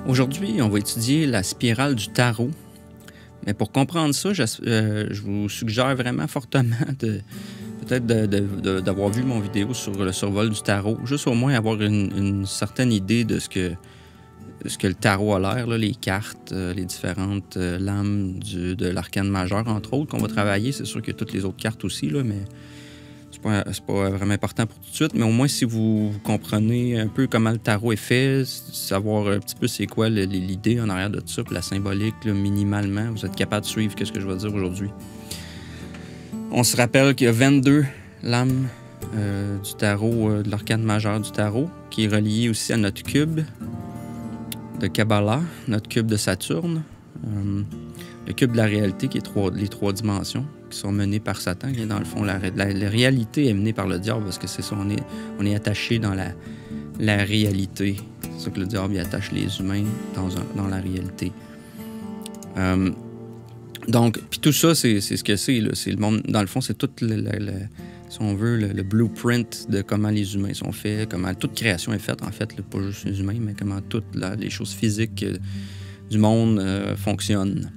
Aujourd'hui, on va étudier la spirale du tarot. Mais pour comprendre ça, je vous suggère vraiment fortement peut-être d'avoir vu mon vidéo sur le survol du tarot, juste au moins avoir une certaine idée de ce que le tarot a l'air, les cartes, les différentes lames de l'arcane majeur, entre autres, qu'on va travailler. C'est sûr qu'il y a toutes les autres cartes aussi, là, mais c'est pas vraiment important pour tout de suite. Mais au moins, si vous comprenez un peu comment le tarot est fait, savoir un petit peu c'est quoi l'idée en arrière de tout ça, puis la symbolique, là, minimalement, vous êtes capable de suivre ce que je vais dire aujourd'hui. On se rappelle qu'il y a 22 lames du tarot, de l'arcane majeur du tarot, qui est relié aussi à notre cube de Kabbalah, notre cube de Saturne, le cube de la réalité, qui est les trois dimensions, qui sont menées par Satan. Qui est dans le fond, la réalité est menée par le diable, parce que c'est ça, on est attaché dans la réalité. C'est ça que le diable attache les humains dans la réalité. Donc, puis tout ça, c'est ce que c'est. C'est le monde, dans le fond, c'est tout si on veut, le blueprint de comment les humains sont faits, comment toute création est faite, en fait, là, pas juste les humains, mais comment toutes les choses physiques du monde fonctionnent.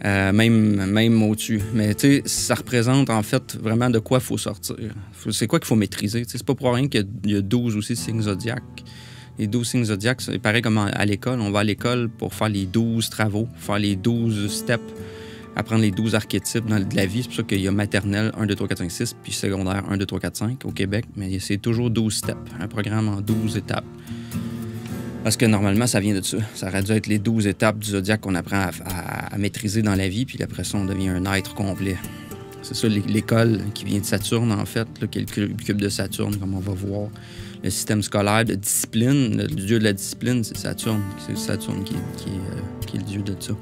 Même au-dessus. Mais tu sais, ça représente en fait vraiment de quoi il faut sortir. C'est quoi qu'il faut maîtriser. C'est pas pour rien qu'il y a 12 aussi signes zodiaques. Les 12 signes zodiaques, c'est pareil comme à l'école. On va à l'école pour faire les 12 travaux, faire les 12 steps, apprendre les 12 archétypes de la vie. C'est pour ça qu'il y a maternelle 1, 2, 3, 4, 5, 6, puis secondaire 1, 2, 3, 4, 5 au Québec. Mais c'est toujours 12 steps, un programme en 12 étapes. Parce que normalement, ça vient de ça. Ça aurait dû être les 12 étapes du zodiaque qu'on apprend à maîtriser dans la vie, puis après ça, on devient un être complet. C'est ça, l'école qui vient de Saturne, en fait, là, qui est le cube de Saturne, comme on va voir. Le système scolaire de discipline, le dieu de la discipline, c'est Saturne. C'est Saturne qui est le dieu de ça.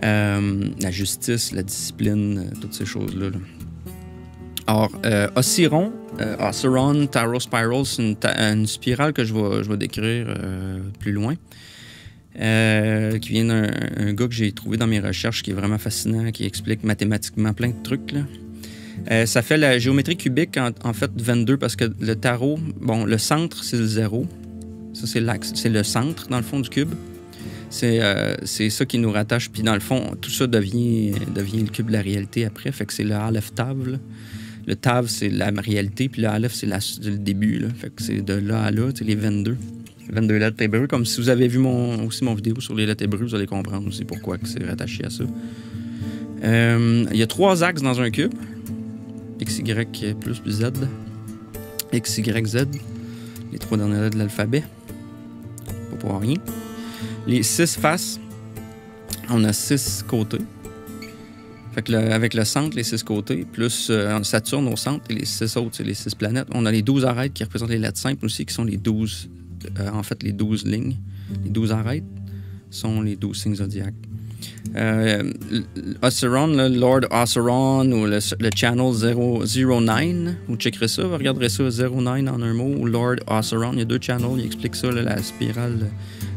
La justice, la discipline, toutes ces choses-là. Là. Alors, Osciron, Tarot Spiral, c'est une spirale que je vais décrire plus loin, qui vient d'un gars que j'ai trouvé dans mes recherches, qui est vraiment fascinant, qui explique mathématiquement plein de trucs. Là. Ça fait la géométrie cubique, en fait, 22, parce que le tarot, bon, le centre, c'est le 0. Ça, c'est l'axe, c'est le centre, dans le fond, du cube. C'est ça qui nous rattache. Puis, dans le fond, tout ça devient le cube de la réalité après. Fait que c'est le Aleph Tav, là. Le Tav, c'est la réalité, puis le Aleph, c'est le début. Là. Fait que c'est de là à là, les 22. 22 lettres hébreues. Comme si vous avez vu aussi mon vidéo sur les lettres hébreues, vous allez comprendre aussi pourquoi c'est rattaché à ça. Il y a 3 axes dans un cube. X, Y plus Z. X, Y, Z. Les 3 dernières lettres de l'alphabet. Pas pour rien. Les 6 faces. On a 6 côtés. Fait que avec le centre, les 6 côtés, plus Saturne au centre et les 6 autres, c'est les 6 planètes. On a les 12 arêtes qui représentent les lettres simples aussi, qui sont les 12, les 12 lignes. Les 12 arêtes sont les 12 signes zodiaques. Osciron, Lord Osciron, ou le channel 09, vous checkerez ça, vous regarderez ça, 09 en un mot, ou Lord Osciron, il y a 2 channels, il explique ça, là, la spirale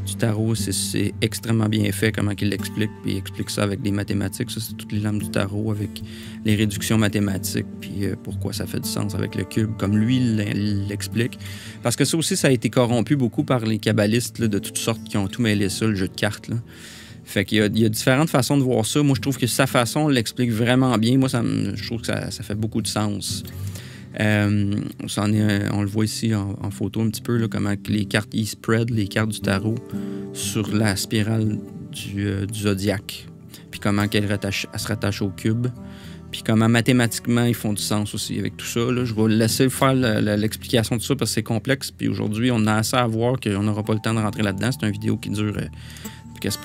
du tarot, c'est extrêmement bien fait, comment il l'explique, puis il explique ça avec des mathématiques, ça c'est toutes les lames du tarot, avec les réductions mathématiques, puis pourquoi ça fait du sens avec le cube, comme lui l'explique. Parce que ça aussi, ça a été corrompu beaucoup par les kabbalistes là, de toutes sortes qui ont tout mêlé ça, le jeu de cartes, là. Fait qu'il y a différentes façons de voir ça. Moi, je trouve que sa façon l'explique vraiment bien. Moi, je trouve que ça fait beaucoup de sens. On le voit ici en photo un petit peu, là, comment les cartes ils spread, les cartes du tarot, sur la spirale du zodiaque. Puis comment elle se rattache au cube. Puis comment mathématiquement ils font du sens aussi avec tout ça. Là. Je vais laisser faire l'explication de ça parce que c'est complexe. Puis aujourd'hui, on a assez à voir qu'on n'aura pas le temps de rentrer là-dedans. C'est une vidéo qui dure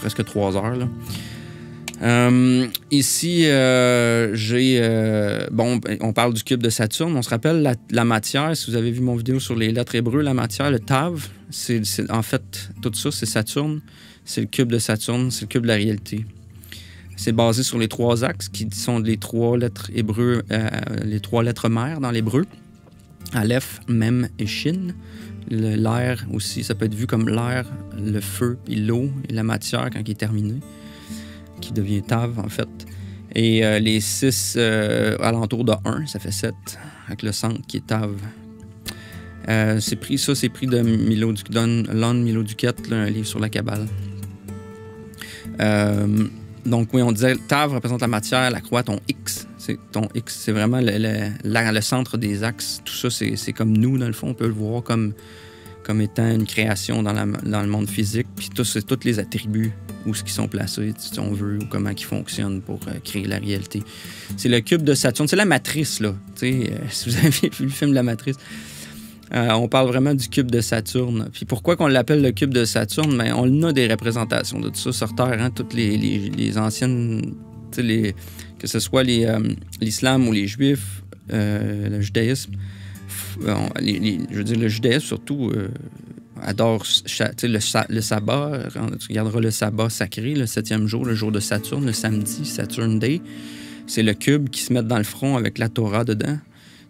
presque 3 heures. Là. Ici, on parle du cube de Saturne. On se rappelle la matière. Si vous avez vu mon vidéo sur les lettres hébreues, la matière, le Tav, c'est en fait, tout ça, c'est Saturne. C'est le cube de Saturne, c'est le cube de la réalité. C'est basé sur les 3 axes qui sont les 3 lettres hébreues, les 3 lettres mères dans l'hébreu. Aleph, Mem et Shin. L'air aussi, ça peut être vu comme l'air, le feu et l'eau et la matière quand il est terminé, qui devient Tav en fait. Et les 6 alentours de 1, ça fait 7, avec le centre qui est Tav. C'est pris de Lon Milo Duquette, là, un livre sur la Kabbale. Donc, oui, on disait, Tav représente la matière, la croix, ton X. Ton X, c'est vraiment le centre des axes. Tout ça, c'est comme nous, dans le fond. On peut le voir comme étant une création dans le monde physique. Puis c'est tous les attributs, où ce qu'ils sont placés, si on veut, ou comment ils fonctionnent pour créer la réalité. C'est le cube de Saturne. C'est la matrice, là. Si vous avez vu le film de la matrice, on parle vraiment du cube de Saturne. Puis pourquoi qu'on l'appelle le cube de Saturne? Bien, on a des représentations de tout ça sur Terre. Hein? Toutes les anciennes... que ce soit l'islam ou les juifs, le judaïsme... je veux dire, le judaïsme, surtout, adore le sabbat. Tu regarderas le sabbat sacré, le 7e jour, le jour de Saturne, le samedi, Saturn Day. C'est le cube qui se met dans le front avec la Torah dedans.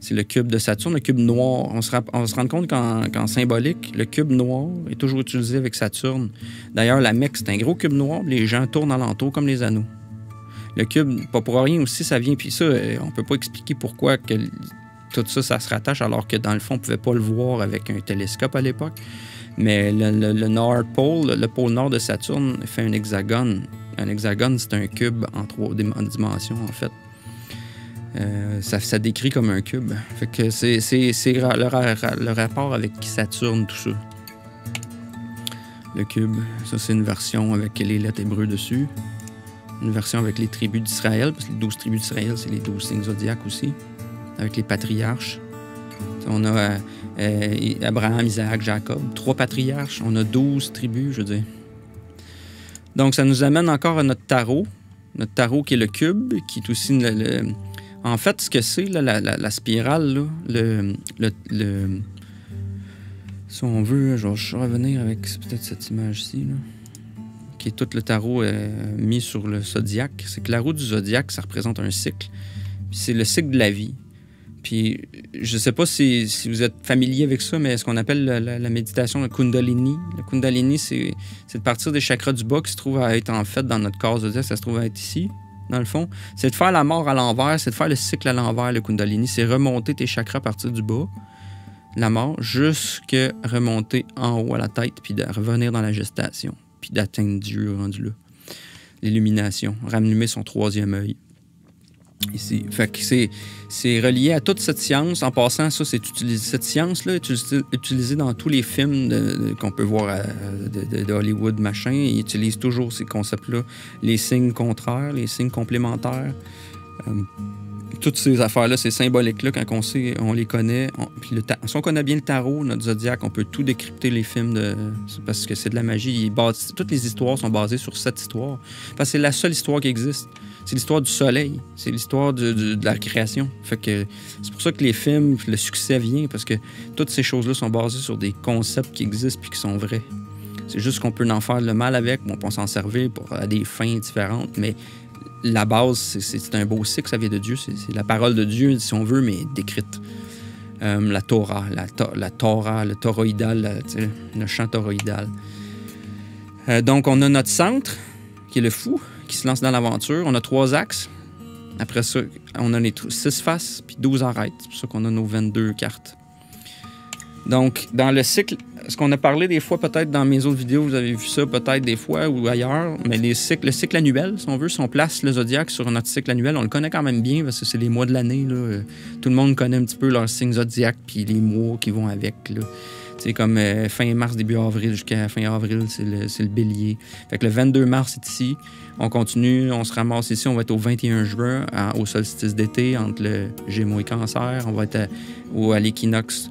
C'est le cube de Saturne, le cube noir. On se rend compte qu'en symbolique, le cube noir est toujours utilisé avec Saturne. D'ailleurs, la Mecque, c'est un gros cube noir. Les gens tournent alentour comme les anneaux. Le cube, pas pour rien aussi, ça vient. Puis ça, on peut pas expliquer pourquoi que tout ça, ça se rattache, alors que dans le fond, on pouvait pas le voir avec un télescope à l'époque. Mais le North Pole, le pôle nord de Saturne, fait un hexagone. Un hexagone, c'est un cube en 3 dimensions, en fait. Ça décrit comme un cube. Fait que c'est le rapport avec Saturne, tout ça. Le cube, ça c'est une version avec les lettres hébreux dessus. Une version avec les tribus d'Israël, parce que les 12 tribus d'Israël, c'est les 12 signes zodiaques aussi, avec les patriarches. On a Abraham, Isaac, Jacob, 3 patriarches. On a 12 tribus, je veux dire. Donc ça nous amène encore à notre tarot. Notre tarot qui est le cube, qui est aussi en fait, ce que c'est, là, la spirale, là, si on veut, je vais revenir avec peut-être cette image-ci, là, qui est tout le tarot mis sur le zodiaque. C'est que la roue du zodiaque, ça représente un cycle. Puis c'est le cycle de la vie. Puis je ne sais pas si vous êtes familier avec ça, mais ce qu'on appelle la méditation, le Kundalini. Le Kundalini, c'est de partir des chakras du bas qui se trouvent à être en fait dans notre corps zodiaque, ça se trouve à être ici. Dans le fond, c'est de faire la mort à l'envers, c'est de faire le cycle à l'envers, le Kundalini. C'est remonter tes chakras à partir du bas, la mort, jusqu'à remonter en haut à la tête, puis de revenir dans la gestation, puis d'atteindre Dieu rendu là. L'illumination, ramener son 3e œil. Ici. Fait que c'est relié à toute cette science. En passant, ça, cette science-là est utilisée dans tous les films qu'on peut voir de Hollywood, machin. Ils utilisent toujours ces concepts-là. Les signes contraires, les signes complémentaires. Toutes ces affaires-là, ces symboliques-là, quand on les connaît. Si on connaît bien le tarot, notre zodiaque, on peut tout décrypter les films parce que c'est de la magie. Toutes les histoires sont basées sur cette histoire. Parce que c'est la seule histoire qui existe. C'est l'histoire du soleil. C'est l'histoire de la création. Fait que c'est pour ça que les films, le succès vient, parce que toutes ces choses-là sont basées sur des concepts qui existent puis qui sont vrais. C'est juste qu'on peut en faire le mal avec, on peut s'en servir à des fins différentes, mais la base, c'est un beau cycle, ça vient de Dieu. C'est la parole de Dieu, si on veut, mais décrite. La Torah, le toroïdal, le chant toroïdal. Donc, on a notre centre, qui est le fou, qui se lance dans l'aventure. On a 3 axes. Après ça, on a les 6 faces, puis 12 arêtes. C'est pour ça qu'on a nos 22 cartes. Donc, dans le cycle, ce qu'on a parlé des fois, peut-être dans mes autres vidéos, vous avez vu ça peut-être des fois ou ailleurs, mais le cycle annuel, si on veut, si on place le zodiaque sur notre cycle annuel, on le connaît quand même bien parce que c'est les mois de l'année. Là. Tout le monde connaît un petit peu leur signe zodiaque puis les mois qui vont avec. Là. C'est comme fin mars, début avril, jusqu'à fin avril, c'est le bélier. Fait que le 22 mars est ici. On continue, on se ramasse ici. On va être au 21 juin, au solstice d'été, entre le Gémeaux et Cancer. On va être à l'équinoxe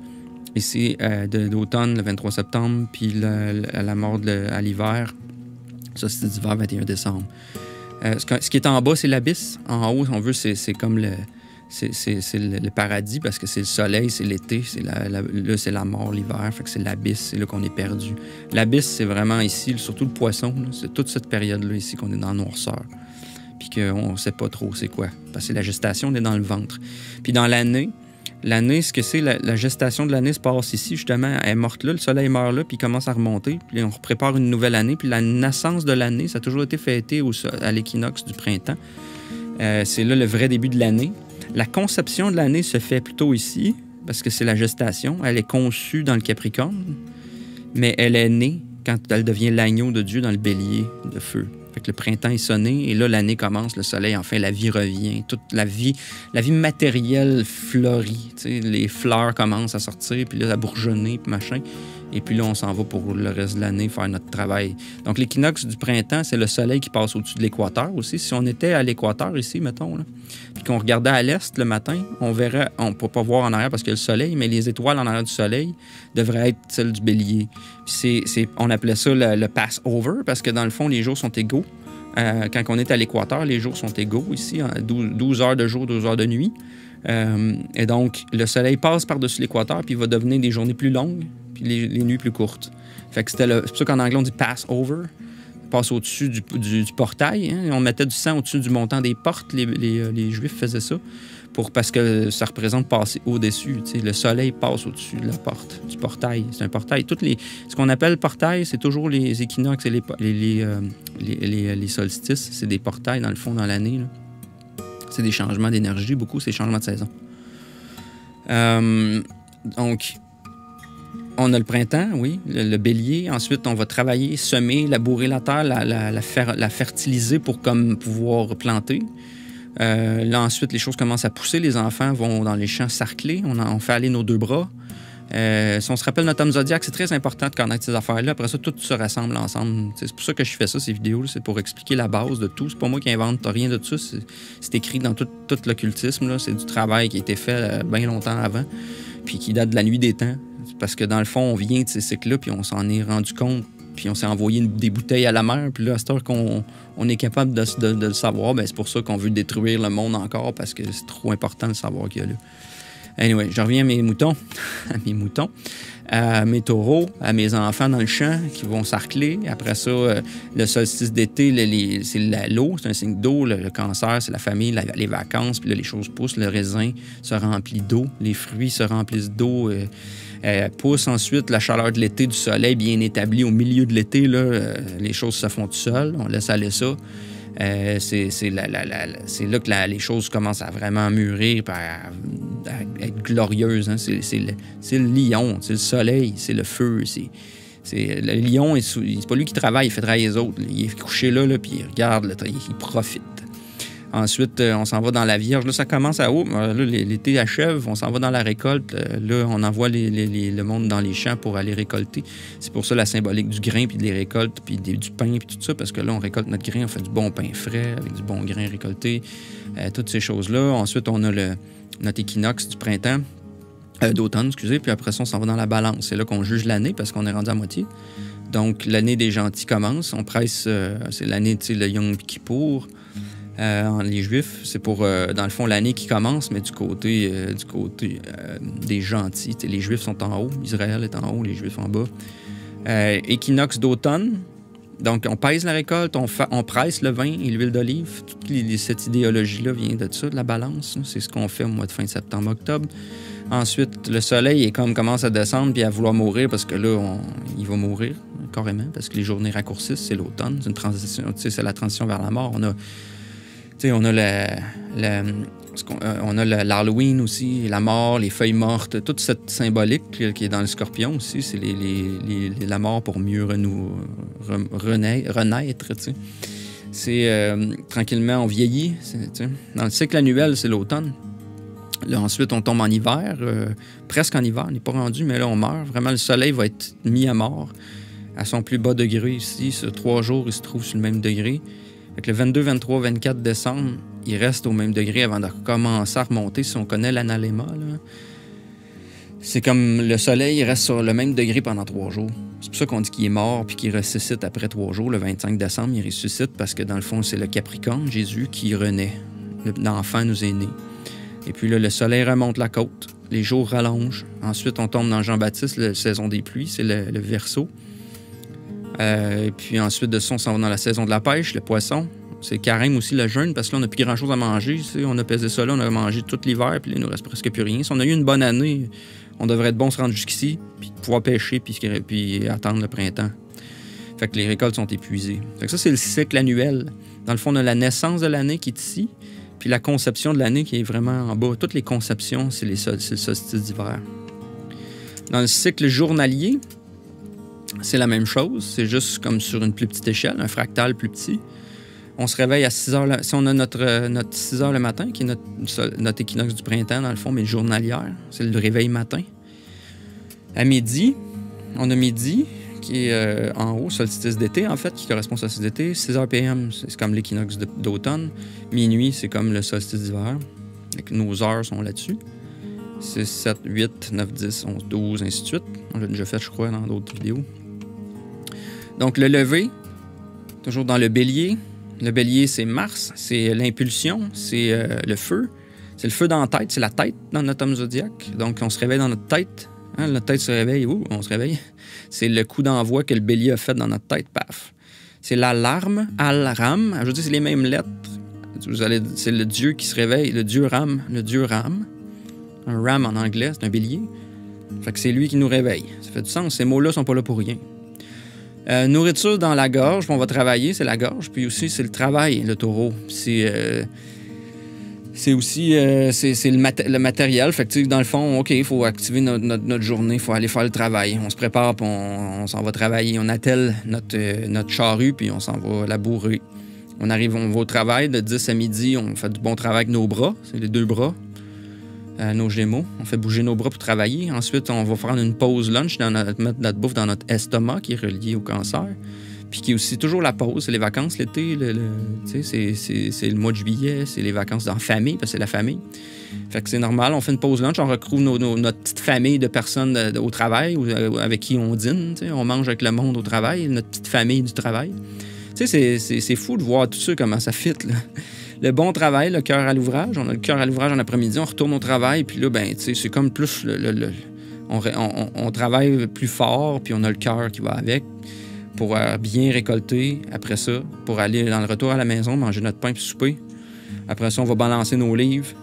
ici d'automne, le 23 septembre, puis à la mort à l'hiver, solstice d'hiver, 21 décembre. Ce qui est en bas, c'est l'abysse. En haut, si on veut, c'est comme c'est le paradis parce que c'est le soleil, c'est l'été, là c'est la mort, l'hiver, fait que c'est l'abysse, c'est là qu'on est perdu. L'abysse, c'est vraiment ici, surtout le poisson, là, c'est toute cette période-là ici qu'on est dans la noirceur. Puis qu'on ne sait pas trop c'est quoi. Parce que la gestation, on est dans le ventre. Puis dans l'année, ce que c'est, la gestation de l'année se passe ici, justement, elle est morte là, le soleil meurt là, puis il commence à remonter, puis on prépare une nouvelle année, puis la naissance de l'année, ça a toujours été fêté à l'équinoxe du printemps. C'est là le vrai début de l'année. La conception de l'année se fait plutôt ici, parce que c'est la gestation. Elle est conçue dans le Capricorne, mais elle est née quand elle devient l'agneau de Dieu dans le bélier de feu. Fait que le printemps est sonné, et là, l'année commence, le soleil, enfin, la vie revient. Toute la vie matérielle fleurit. Les fleurs commencent à sortir, puis là, à bourgeonner, puis machin. Et puis là, on s'en va pour le reste de l'année faire notre travail. Donc, l'équinoxe du printemps, c'est le soleil qui passe au-dessus de l'équateur aussi. Si on était à l'équateur ici, mettons, là, puis qu'on regardait à l'est le matin, on verrait, on ne peut pas voir en arrière parce qu'il y a le soleil, mais les étoiles en arrière du soleil devraient être celles du bélier. Puis on appelait ça le pass-over parce que dans le fond, les jours sont égaux. Quand on est à l'équateur, les jours sont égaux ici, 12 heures de jour, 12 heures de nuit. Et donc, le soleil passe par-dessus l'équateur, puis il va devenir des journées plus longues, puis les nuits plus courtes. Fait que c'est pour ça qu'en anglais, on dit pass-over. Passe au-dessus du portail. Hein? On mettait du sang au-dessus du montant des portes. Les Juifs faisaient ça parce que ça représente passer au-dessus. Le soleil passe au-dessus de la porte, du portail. C'est un portail. Ce qu'on appelle portail, c'est toujours les équinoxes et les solstices. C'est des portails, dans le fond, dans l'année. C'est des changements d'énergie, beaucoup, c'est des changements de saison. Donc, on a le printemps, oui, le bélier. Ensuite, on va travailler, semer, labourer la terre, la fertiliser pour comme pouvoir planter. Là, ensuite, les choses commencent à pousser. Les enfants vont dans les champs sarclés. On fait aller nos 2 bras. Si on se rappelle notre homme zodiaque, c'est très important de connaître ces affaires-là. Après ça, tout se rassemble ensemble. C'est pour ça que je fais ça, ces vidéos. C'est pour expliquer la base de tout. C'est pas moi qui invente rien de ça. C'est écrit dans tout l'occultisme. C'est du travail qui a été fait bien longtemps avant, puis qui date de la nuit des temps. Parce que dans le fond, on vient de ces cycles-là, puis on s'en est rendu compte, puis on s'est envoyé des bouteilles à la mer, puis là, à cette heure qu'on est capable de le savoir, bien, c'est pour ça qu'on veut détruire le monde encore, parce que c'est trop important de savoir qu'il y a là. Anyway, je reviens à mes moutons, à mes taureaux, à mes enfants dans le champ qui vont sarcler. Après ça, le solstice d'été, c'est l'eau, c'est un signe d'eau. Le cancer, c'est la famille, les vacances, puis là, les choses poussent. Le raisin se remplit d'eau, les fruits se remplissent d'eau. Pousse ensuite la chaleur de l'été, du soleil bien établi au milieu de l'été. Les choses se font tout seules, on laisse aller ça. C'est là que les choses commencent à vraiment mûrir, à être glorieuses. Hein. C'est le lion, c'est le soleil, c'est le feu. Le lion, c'est pas lui qui travaille, il fait travailler les autres. Il est couché là puis il regarde, il profite. Ensuite, on s'en va dans la Vierge. Là, ça commence à haut. Là, l'été achève, on s'en va dans la récolte. Là, on envoie le monde dans les champs pour aller récolter. C'est pour ça la symbolique du grain, puis des récoltes, puis du pain, puis tout ça, parce que là, on récolte notre grain, on fait du bon pain frais avec du bon grain récolté, toutes ces choses-là. Ensuite, on a notre équinoxe du printemps, d'automne, excusez, puis après ça, on s'en va dans la balance. C'est là qu'on juge l'année, parce qu'on est rendu à moitié. Donc, l'année des gentils commence. On presse, c'est l'année, tu sais, le Yom Kippour. Les Juifs, c'est pour, dans le fond, l'année qui commence, mais du côté des gentils. T'sais, les Juifs sont en haut, Israël est en haut, les Juifs en bas. Équinoxe d'automne, donc on pèse la récolte, on presse le vin et l'huile d'olive. Cette idéologie-là vient de ça, de la balance. Hein. C'est ce qu'on fait au mois de fin septembre-octobre. Ensuite, le soleil commence à descendre puis à vouloir mourir parce que là, il va mourir carrément parce que les journées raccourcissent, c'est l'automne, c'est une transition, c'est la transition vers la mort. On a l'Halloween aussi, la mort, les feuilles mortes, toute cette symbolique qui est dans le Scorpion aussi, c'est la mort pour mieux renaître. C'est tranquillement, on vieillit. Dans le cycle annuel, c'est l'automne. Là, ensuite, on tombe en hiver, presque en hiver, on n'est pas rendu, mais là, on meurt. Vraiment, le soleil va être mis à mort à son plus bas degré ici. Sur 3 jours, il se trouve sur le même degré. Fait que le 22, 23, 24 décembre, il reste au même degré avant de commencer à remonter, si on connaît l'analéma. C'est comme le soleil, il reste sur le même degré pendant 3 jours. C'est pour ça qu'on dit qu'il est mort puis qu'il ressuscite après 3 jours. Le 25 décembre, il ressuscite parce que dans le fond, c'est le Capricorne, Jésus, qui renaît. L'enfant nous est né. Et puis là, le soleil remonte la côte. Les jours rallongent. Ensuite, on tombe dans Jean-Baptiste, la saison des pluies, c'est le Verseau. Et puis ensuite de ça, on s'en va dans la saison de la pêche, le poisson. C'est carême aussi, le jeûne, parce que là, on n'a plus grand-chose à manger. On a pesé ça là, on a mangé tout l'hiver, puis là, il nous reste presque plus rien. Si on a eu une bonne année, on devrait être bon se rendre jusqu'ici, puis pouvoir pêcher, puis attendre le printemps. Fait que les récoltes sont épuisées. Fait que ça, c'est le cycle annuel. Dans le fond, on a la naissance de l'année qui est ici, Puis la conception de l'année qui est vraiment en bas. Toutes les conceptions, c'est le solstice d'hiver. Dans le cycle journalier, c'est la même chose. C'est juste comme sur une plus petite échelle, un fractal plus petit. On se réveille à 6 heures. Si on a notre 6 heures le matin, qui est notre équinoxe du printemps, dans le fond, mais journalière, c'est le réveil matin. À midi, on a midi, qui est en haut, solstice d'été, en fait, qui correspond au solstice d'été. 6 heures PM, c'est comme l'équinoxe d'automne. Minuit, c'est comme le solstice d'hiver. Nos heures sont là-dessus. 6, 7, 8, 9, 10, 11, 12, ainsi de suite. On l'a déjà fait, je crois, dans d'autres vidéos. Donc, le lever, toujours dans le bélier. Le bélier, c'est Mars, c'est l'impulsion, c'est le feu. C'est le feu dans la tête, c'est la tête dans notre homme zodiaque. Donc, on se réveille dans notre tête. Hein, notre tête se réveille. Ouh, on se réveille. C'est le coup d'envoi que le bélier a fait dans notre tête. Paf. C'est l'alarme, al-ram. Je veux dire, c'est les mêmes lettres. C'est le dieu qui se réveille, le dieu Ram. Un ram en anglais, c'est un bélier. Fait que c'est lui qui nous réveille. Ça fait du sens. Ces mots-là sont pas là pour rien. Nourriture dans la gorge, on va travailler, c'est la gorge. Puis aussi, c'est le travail, le taureau. C'est aussi le matériel. Fait que, dans le fond, OK, il faut activer notre journée, il faut aller faire le travail. On se prépare, puis on s'en va travailler. On attelle notre charrue, puis on s'en va labourer. On va au travail de 10 à midi, on fait du bon travail avec nos bras, c'est les 2 bras. Nos gémeaux. On fait bouger nos bras pour travailler. Ensuite, on va prendre une pause lunch, mettre notre bouffe dans notre estomac qui est relié au cancer. Puis qui est aussi toujours la pause, c'est les vacances l'été. C'est le mois de juillet, c'est les vacances en famille, parce que c'est la famille. Fait que c'est normal, on fait une pause lunch, on retrouve notre petite famille de personnes au travail avec qui on dîne. On mange avec le monde au travail, notre petite famille du travail. C'est fou de voir tout ça, comment ça fit, là. Le bon travail, le cœur à l'ouvrage. On a le cœur à l'ouvrage en après-midi, on retourne au travail, puis là, c'est comme plus on travaille plus fort, puis on a le cœur qui va avec pour bien récolter après ça, pour aller dans le retour à la maison, manger notre pain puis souper. Après ça, on va balancer nos livres.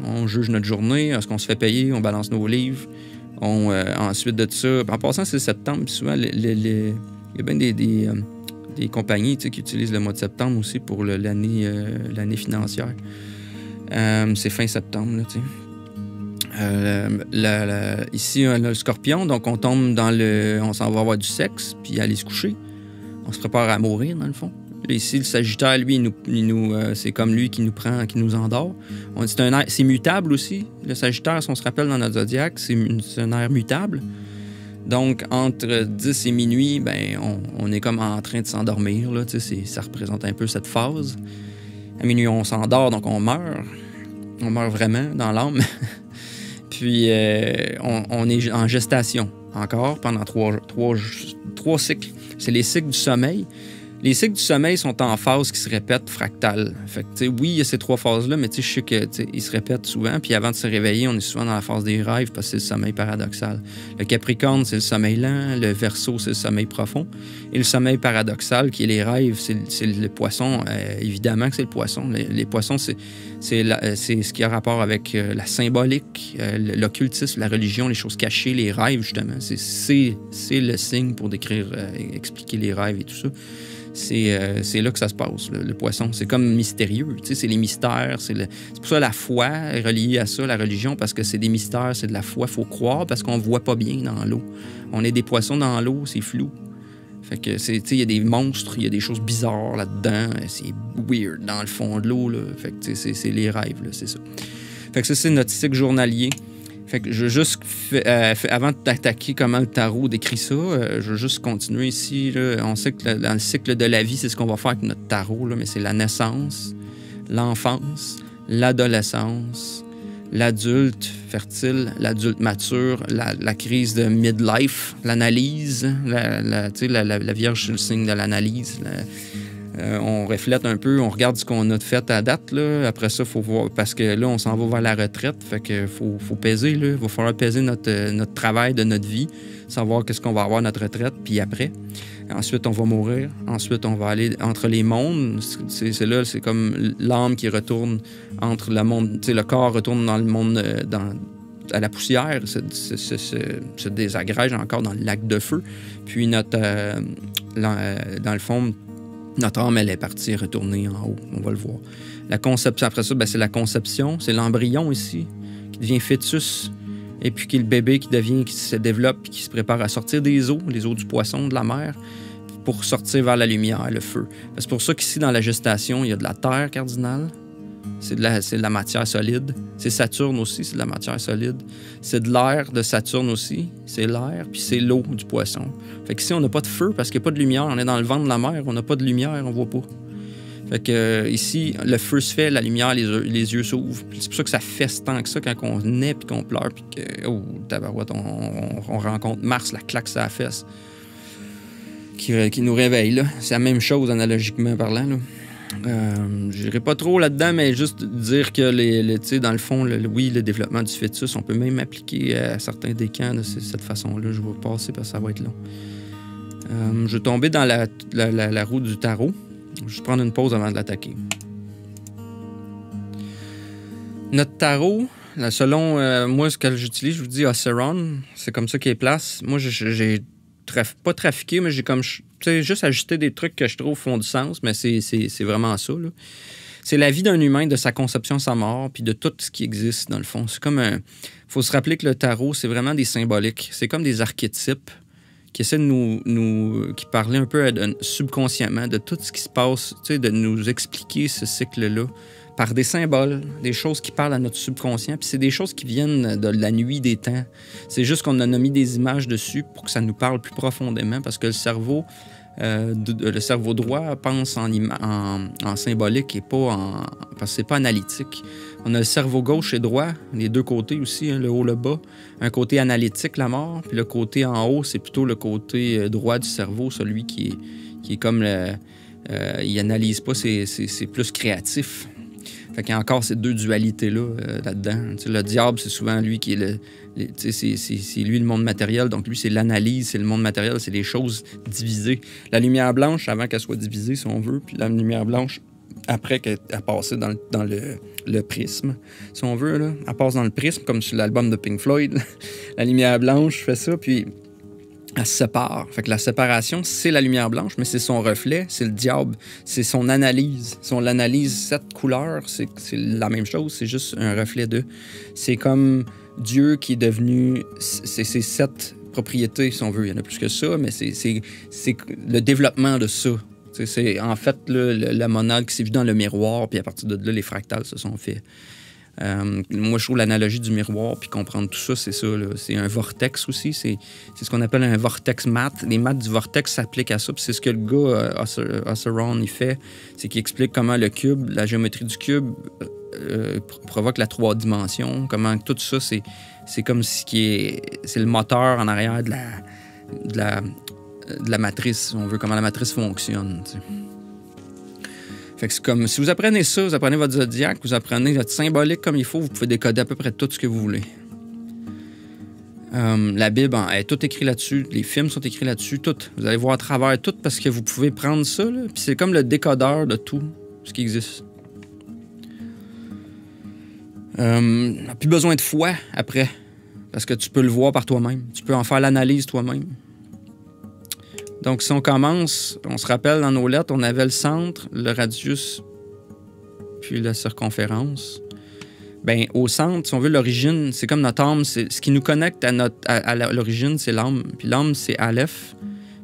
On juge notre journée. Est-ce qu'on se fait payer? On balance nos livres. Ensuite de ça, en passant, c'est septembre, puis souvent, il y a bien des compagnies qui utilisent le mois de septembre aussi pour l'année financière. C'est fin septembre, là, tu sais. Ici, on a le scorpion, donc on tombe on s'en va avoir du sexe, puis aller se coucher. On se prépare à mourir, dans le fond. Là, ici, le sagittaire, lui, c'est comme lui qui nous prend, qui nous endort. C'est mutable aussi. Le sagittaire, si on se rappelle dans notre zodiaque, c'est un air mutable. Donc, entre 10 et minuit, on est comme en train de s'endormir. Là, ça représente un peu cette phase. À minuit, on s'endort, donc on meurt. On meurt vraiment dans l'âme. Puis, on est en gestation encore pendant trois cycles. C'est les cycles du sommeil. Les cycles du sommeil sont en phase qui se répètent fractales. Fait que, oui, il y a ces 3 phases-là, mais je sais qu'ils se répètent souvent. Puis avant de se réveiller, on est souvent dans la phase des rêves parce que c'est le sommeil paradoxal. Le Capricorne, c'est le sommeil lent. Le Verseau, c'est le sommeil profond. Et le sommeil paradoxal, qui est les rêves, c'est le poisson. Évidemment que c'est le poisson. Les poissons, c'est ce qui a rapport avec la symbolique, l'occultisme, la religion, les choses cachées, les rêves, justement. C'est le signe pour décrire, expliquer les rêves et tout ça. C'est là que ça se passe, le poisson. C'est comme mystérieux, c'est les mystères. C'est pour ça la foi est reliée à ça, la religion, parce que c'est des mystères, c'est de la foi. Il faut croire parce qu'on ne voit pas bien dans l'eau. On est des poissons dans l'eau, c'est flou. Fait que, il y a des monstres, il y a des choses bizarres là-dedans. C'est weird dans le fond de l'eau. Là. Fait que c'est les rêves, là, c'est ça. Fait que ça, c'est notre cycle journalier. Fait que je veux juste, avant d'attaquer comment le tarot décrit ça, je veux juste continuer ici. Là. On sait que dans le cycle de la vie, c'est ce qu'on va faire avec notre tarot, là, mais c'est la naissance, l'enfance, l'adolescence, l'adulte fertile, l'adulte mature, la crise de midlife, l'analyse, la Vierge, c'est le signe de l'analyse. On reflète un peu, on regarde ce qu'on a fait à date. Là. Après ça, il faut voir, parce que là, on s'en va vers la retraite. Fait que faut peser. Là. Il va falloir peser notre travail de notre vie, savoir qu'est-ce qu'on va avoir à notre retraite, puis après. Ensuite, on va mourir. Ensuite, on va aller entre les mondes. C'est là, c'est comme l'âme qui retourne entre le monde. Le corps retourne dans le monde, à la poussière, se désagrège encore dans le lac de feu. Puis dans le fond, Notre âme, elle est partie retourner en haut. On va le voir. La conception, après ça, c'est la conception. C'est l'embryon ici qui devient fœtus. Et puis qui est le bébé qui se développe et qui se prépare à sortir des eaux, les eaux du poisson, de la mer, pour sortir vers la lumière, le feu. C'est pour ça qu'ici, dans la gestation, il y a de la terre cardinale. C'est de la matière solide. C'est Saturne aussi, c'est de la matière solide. C'est de l'air de Saturne aussi, c'est l'air, puis c'est l'eau du poisson. Fait qu'ici, on n'a pas de feu parce qu'il n'y a pas de lumière. On est dans le ventre de la mer, on n'a pas de lumière, on voit pas. Fait que ici, le feu se fait, la lumière, les yeux s'ouvrent. C'est pour ça que ça fesse tant que ça quand on naît puis qu'on pleure puis que, oh, tabarouette, on rencontre Mars, la claque sur la fesse qui nous réveille, là. C'est la même chose analogiquement parlant, là. Je n'irai pas trop là-dedans, mais juste dire que, dans le fond, oui, le développement du fœtus, on peut même appliquer à certains décans de cette façon-là. Je vais passer parce que ça va être long. Je vais tomber dans la roue du tarot. Je vais prendre une pause avant de l'attaquer. Notre tarot, selon moi, ce que j'utilise, je vous dis Oceron, c'est comme ça qu'il est place. Moi, j'ai pas trafiqué, mais j'ai comme juste ajusté des trucs que je trouve font du sens, mais c'est vraiment ça, là. C'est la vie d'un humain, de sa conception à sa mort, puis de tout ce qui existe, dans le fond. C'est comme faut se rappeler que le tarot, c'est vraiment des symboliques. C'est comme des archétypes qui essaient de qui parlaient un peu subconsciemment de tout ce qui se passe, de nous expliquer ce cycle-là par des symboles, des choses qui parlent à notre subconscient. Puis c'est des choses qui viennent de la nuit des temps. C'est juste qu'on en a mis des images dessus pour que ça nous parle plus profondément, parce que le cerveau droit pense en symbolique et pas parce que c'est pas analytique. On a le cerveau gauche et droit, les deux côtés aussi, hein, le haut, le bas. Un côté analytique, la mort, puis le côté en haut, c'est plutôt le côté droit du cerveau, celui qui est comme il analyse pas, c'est plus créatif. Fait qu'il y a encore ces deux dualités-là là-dedans. T'sais, le diable, c'est souvent lui qui est c'est lui le monde matériel. Donc lui, c'est l'analyse, c'est le monde matériel, c'est les choses divisées. La lumière blanche, avant qu'elle soit divisée, si on veut, puis la lumière blanche, après qu'elle a passé dans le prisme, si on veut, là. Elle passe dans le prisme, comme sur l'album de Pink Floyd. La lumière blanche fait ça, puis elle se sépare. Fait que la séparation, c'est la lumière blanche, mais c'est son reflet, c'est le diable, c'est son analyse. Si on l'analyse, cette couleur, c'est la même chose, c'est juste un reflet d'eux. C'est comme Dieu qui est devenu... C'est 7 propriétés, si on veut. Il y en a plus que ça, mais c'est le développement de ça. C'est en fait la monade qui s'est vue dans le miroir, puis à partir de là, les fractales se sont faits. Moi, je trouve l'analogie du miroir, puis comprendre tout ça, c'est ça. C'est un vortex aussi. C'est ce qu'on appelle un vortex mat. Les maths du vortex s'appliquent à ça. Puis c'est ce que le gars, Oceron, il fait. C'est qu'il explique comment le cube, la géométrie du cube, provoque la 3 dimensions. Comment tout ça, c'est comme c'est le moteur en arrière de la matrice, si on veut, comment la matrice fonctionne. T'sais. Fait que c'est comme, si vous apprenez ça, vous apprenez votre zodiaque, vous apprenez votre symbolique comme il faut, vous pouvez décoder à peu près tout ce que vous voulez. La Bible, est tout écrit là-dessus, les films sont écrits là-dessus, tout. Vous allez voir à travers tout parce que vous pouvez prendre ça, là, puis c'est comme le décodeur de tout ce qui existe. Plus besoin de foi après, parce que tu peux le voir par toi-même. Tu peux en faire l'analyse toi-même. Donc, si on commence, on se rappelle dans nos lettres, on avait le centre, le radius, puis la circonférence. Bien, au centre, si on veut, l'origine, c'est comme notre âme. Ce qui nous connecte à l'origine, c'est l'âme. Puis l'âme, c'est Aleph.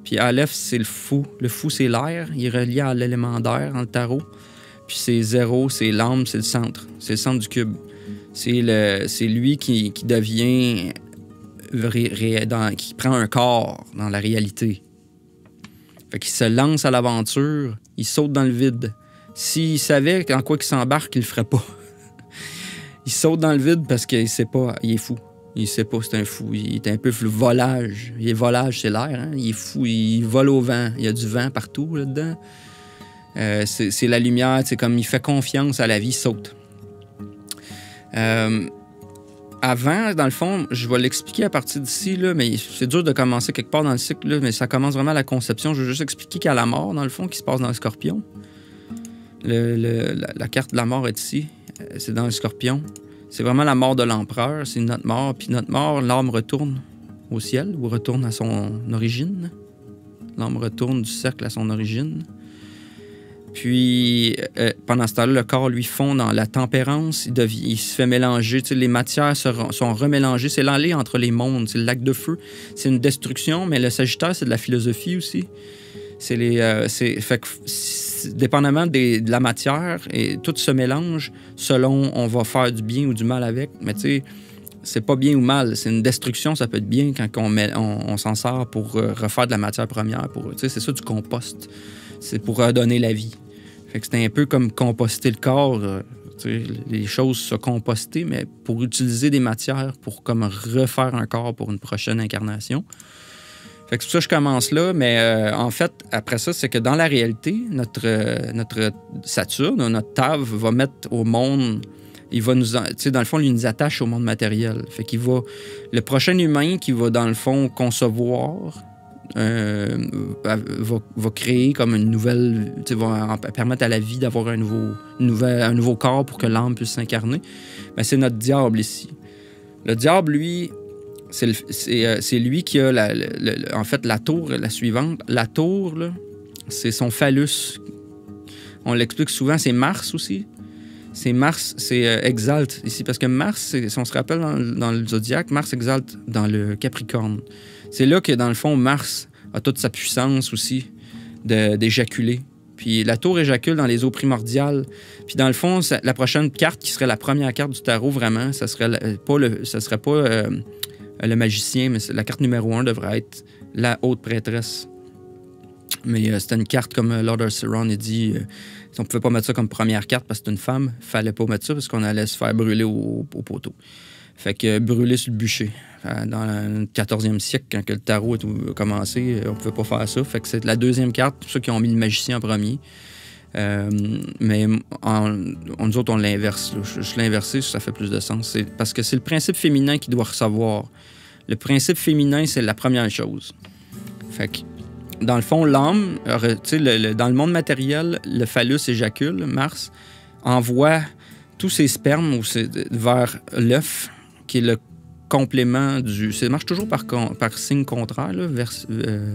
Puis Aleph, c'est le fou. Le fou, c'est l'air. Il est relié à l'élément d'air dans le tarot. Puis c'est 0, c'est l'âme, c'est le centre. C'est le centre du cube. C'est lui qui devient... qui prend un corps dans la réalité. Fait qu'il se lance à l'aventure, il saute dans le vide. S'il savait en quoi il s'embarque, il le ferait pas. Il saute dans le vide parce qu'il sait pas, il est fou. Il sait pas, c'est un fou. Il est un peu volage. Il est volage, c'est l'air, hein? Il est fou, il vole au vent. Il y a du vent partout là-dedans. C'est la lumière, c'est comme il fait confiance à la vie, il saute. Avant, dans le fond, je vais l'expliquer à partir d'ici, là, mais c'est dur de commencer quelque part dans le cycle, là, mais ça commence vraiment à la conception. Je veux juste expliquer qu'à la mort, dans le fond, qui se passe dans le Scorpion. La carte de la mort est ici. C'est dans le Scorpion. C'est vraiment la mort de l'empereur. C'est notre mort. Puis notre mort, l'âme retourne au ciel ou retourne à son origine. L'âme retourne du cercle à son origine. Puis, pendant ce temps-là, le corps, lui, fond dans la tempérance. Il se fait mélanger. Les matières sont remélangées. C'est l'allée entre les mondes. C'est le lac de feu. C'est une destruction, mais le Sagittaire, c'est de la philosophie aussi. Fait que, dépendamment de la matière, et tout se mélange selon on va faire du bien ou du mal avec. Mais tu sais, c'est pas bien ou mal. C'est une destruction, ça peut être bien quand on s'en sert pour refaire de la matière première. C'est ça du compost. C'est pour redonner la vie. Fait que c'est un peu comme composter le corps. Les choses se composter, mais pour utiliser des matières pour comme refaire un corps pour une prochaine incarnation. Fait que c'est pour ça que je commence là, mais en fait, après ça, c'est que dans la réalité, notre Saturne, notre Tave, va mettre au monde, il va nous, dans le fond, il nous attache au monde matériel. Fait qu'il va, le prochain humain qui va, dans le fond, concevoir, va créer comme une nouvelle, va permettre à la vie d'avoir un nouveau corps pour que l'âme puisse s'incarner. Ben, c'est notre diable ici. Le diable, lui, c'est lui qui a en fait la tour, la suivante. La tour, là, c'est son phallus. On l'explique souvent, c'est Mars aussi. C'est Mars, c'est exalte ici, parce que Mars, si on se rappelle dans le zodiaque, Mars exalte dans le Capricorne. C'est là que, dans le fond, Mars a toute sa puissance aussi d'éjaculer. Puis la tour éjacule dans les eaux primordiales. Puis dans le fond, la prochaine carte, qui serait la première carte du tarot, vraiment, ça serait pas le magicien, mais la carte numéro 1 devrait être la haute prêtresse. Mais c'était une carte comme Lord Arceron, il dit... on ne pouvait pas mettre ça comme première carte parce que c'est une femme. Il fallait pas mettre ça parce qu'on allait se faire brûler au poteau. Fait que brûler sur le bûcher. Dans le 14e siècle, quand le tarot a commencé, on ne pouvait pas faire ça. Fait que c'est la deuxième carte, pour ceux qui ont mis le magicien en premier. Mais nous autres, on l'inverse. Je l'ai inversé, ça fait plus de sens. C'est parce que c'est le principe féminin qui doit recevoir. Le principe féminin, c'est la première chose. Fait que, dans le fond, l'âme, dans le monde matériel, le phallus éjacule, Mars, envoie tous ses spermes vers l'œuf, qui est le complément du... Ça marche toujours par signe contraire, là,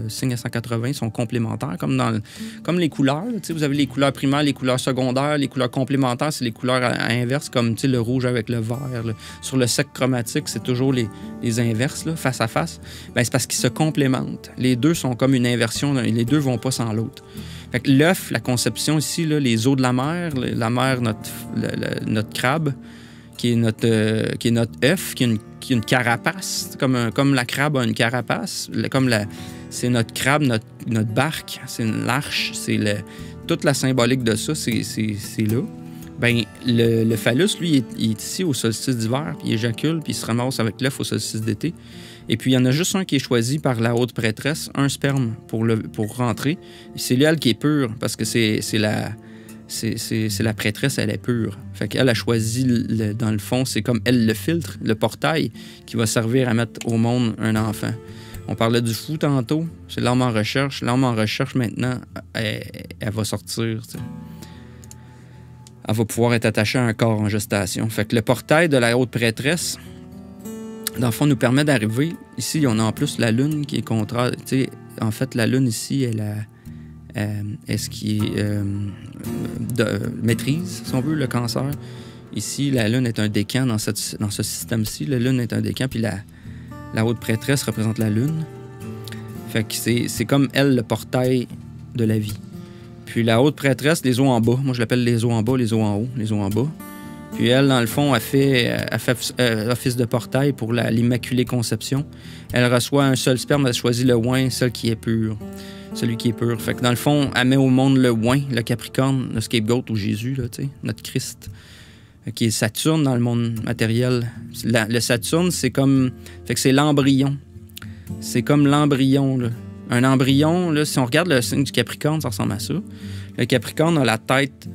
signe à 180, ils sont complémentaires, comme les couleurs. Vous avez les couleurs primaires, les couleurs secondaires, les couleurs complémentaires, c'est les couleurs à inverse, comme le rouge avec le vert. Là. Sur le cercle chromatique, c'est toujours les inverses, là, face à face. Ben, c'est parce qu'ils se complémentent. Les deux sont comme une inversion, les deux vont pas sans l'autre. Fait que l'œuf, la conception ici, là, les os de la mer, notre crabe, qui est notre œuf, qui a une carapace, comme la crabe a une carapace, c'est notre crabe, notre barque, c'est l'arche, c'est toute la symbolique de ça, c'est là. Ben le phallus, lui, il est ici au solstice d'hiver, puis il éjacule, puis il se ramasse avec l'œuf au solstice d'été. Et puis, il y en a juste un qui est choisi par la haute prêtresse, un sperme pour rentrer. C'est elle qui est pure, parce que c'est la prêtresse, elle est pure. Fait qu'elle a choisi, dans le fond, c'est comme elle le filtre, le portail qui va servir à mettre au monde un enfant. On parlait du fou tantôt, c'est l'âme en recherche. L'âme en recherche, maintenant, elle va sortir, t'sais. Elle va pouvoir être attachée à un corps en gestation. Fait que le portail de la haute prêtresse, dans le fond, nous permet d'arriver. Ici, on a en plus la lune qui est contraire. T'sais, en fait, la lune ici, elle est ce qui maîtrise, si on veut, le cancer. Ici, la lune est un décan dans ce système-ci. La lune est un décan, puis la haute prêtresse représente la lune. Fait que c'est comme elle, le portail de la vie. Puis la haute prêtresse, les os en bas. Moi, je l'appelle les os en bas, les os en haut, les os en bas. Puis elle, dans le fond, elle fait office de portail pour l'Immaculée Conception. Elle reçoit un seul sperme, elle choisit le oin, celui qui est pur. Celui qui est pur. Fait que dans le fond, elle met au monde le oin, le Capricorne, le scapegoat ou Jésus, là, notre Christ, qui est Saturne dans le monde matériel. Le Saturne, c'est comme... Fait que c'est l'embryon. C'est comme l'embryon, là. Un embryon, là, si on regarde le signe du Capricorne, ça ressemble à ça. Le Capricorne a la tête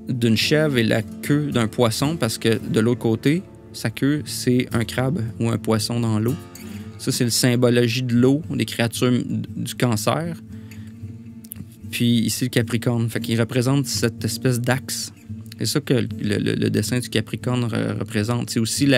d'une chèvre et la queue d'un poisson, parce que de l'autre côté, sa queue, c'est un crabe ou un poisson dans l'eau. Ça, c'est la symbologie de l'eau, des créatures du cancer. Puis ici, le Capricorne. Fait qu'il représente cette espèce d'axe. C'est ça que le dessin du Capricorne représente. C'est aussi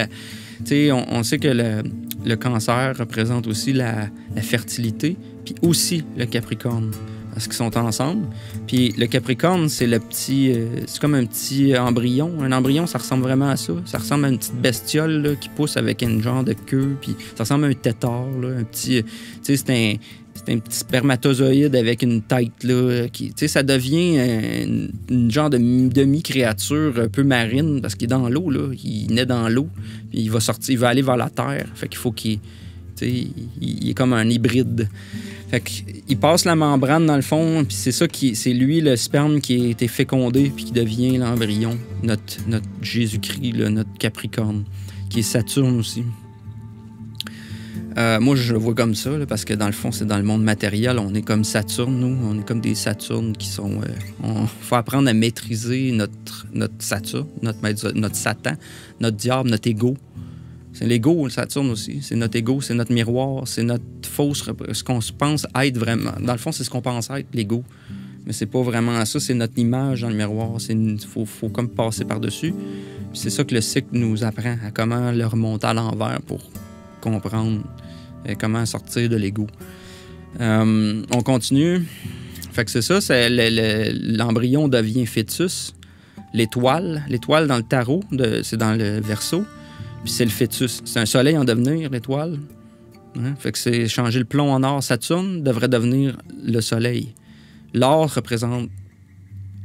on sait que le cancer représente aussi la fertilité, puis aussi le Capricorne. parce qu'ils sont ensemble. Puis le Capricorne, c'est le petit... c'est comme un petit embryon. Un embryon, ça ressemble vraiment à ça. Ça ressemble à une petite bestiole là, qui pousse avec une genre de queue. Puis ça ressemble à un tétard, là, un petit... tu sais, c'est un petit spermatozoïde avec une tête, là, qui... Tu sais, ça devient une genre de demi-créature un peu marine, parce qu'il est dans l'eau, là. Il naît dans l'eau, puis il va sortir, il va aller vers la terre. Fait qu'il faut qu'il... Tu sais, il est comme un hybride. Fait qu'il passe la membrane dans le fond, puis c'est lui le sperme qui a été fécondé puis qui devient l'embryon, notre Jésus-Christ, là, notre Capricorne, qui est Saturne aussi. Moi, je le vois comme ça, là, parce que dans le fond, c'est dans le monde matériel, on est comme Saturne, nous, on est comme des Saturnes qui sont... faut apprendre à maîtriser notre Saturne, notre Satan, notre diable, notre ego. C'est l'ego, le Saturne aussi. C'est notre ego, c'est notre miroir, c'est notre fausse... Ce qu'on se pense être vraiment. Dans le fond, c'est ce qu'on pense être, l'ego. Mais c'est pas vraiment ça, c'est notre image dans le miroir. Faut comme passer par-dessus. Puis c'est ça que le cycle nous apprend, à comment le remonter à l'envers pour comprendre comment sortir de l'ego. On continue. Fait que c'est ça, l'embryon devient fœtus. L'étoile dans le tarot, c'est dans le Verseau. Puis c'est le fœtus. C'est un soleil en devenir, l'étoile. Hein? Fait que c'est changer le plomb en or. Saturne devrait devenir le soleil. L'or représente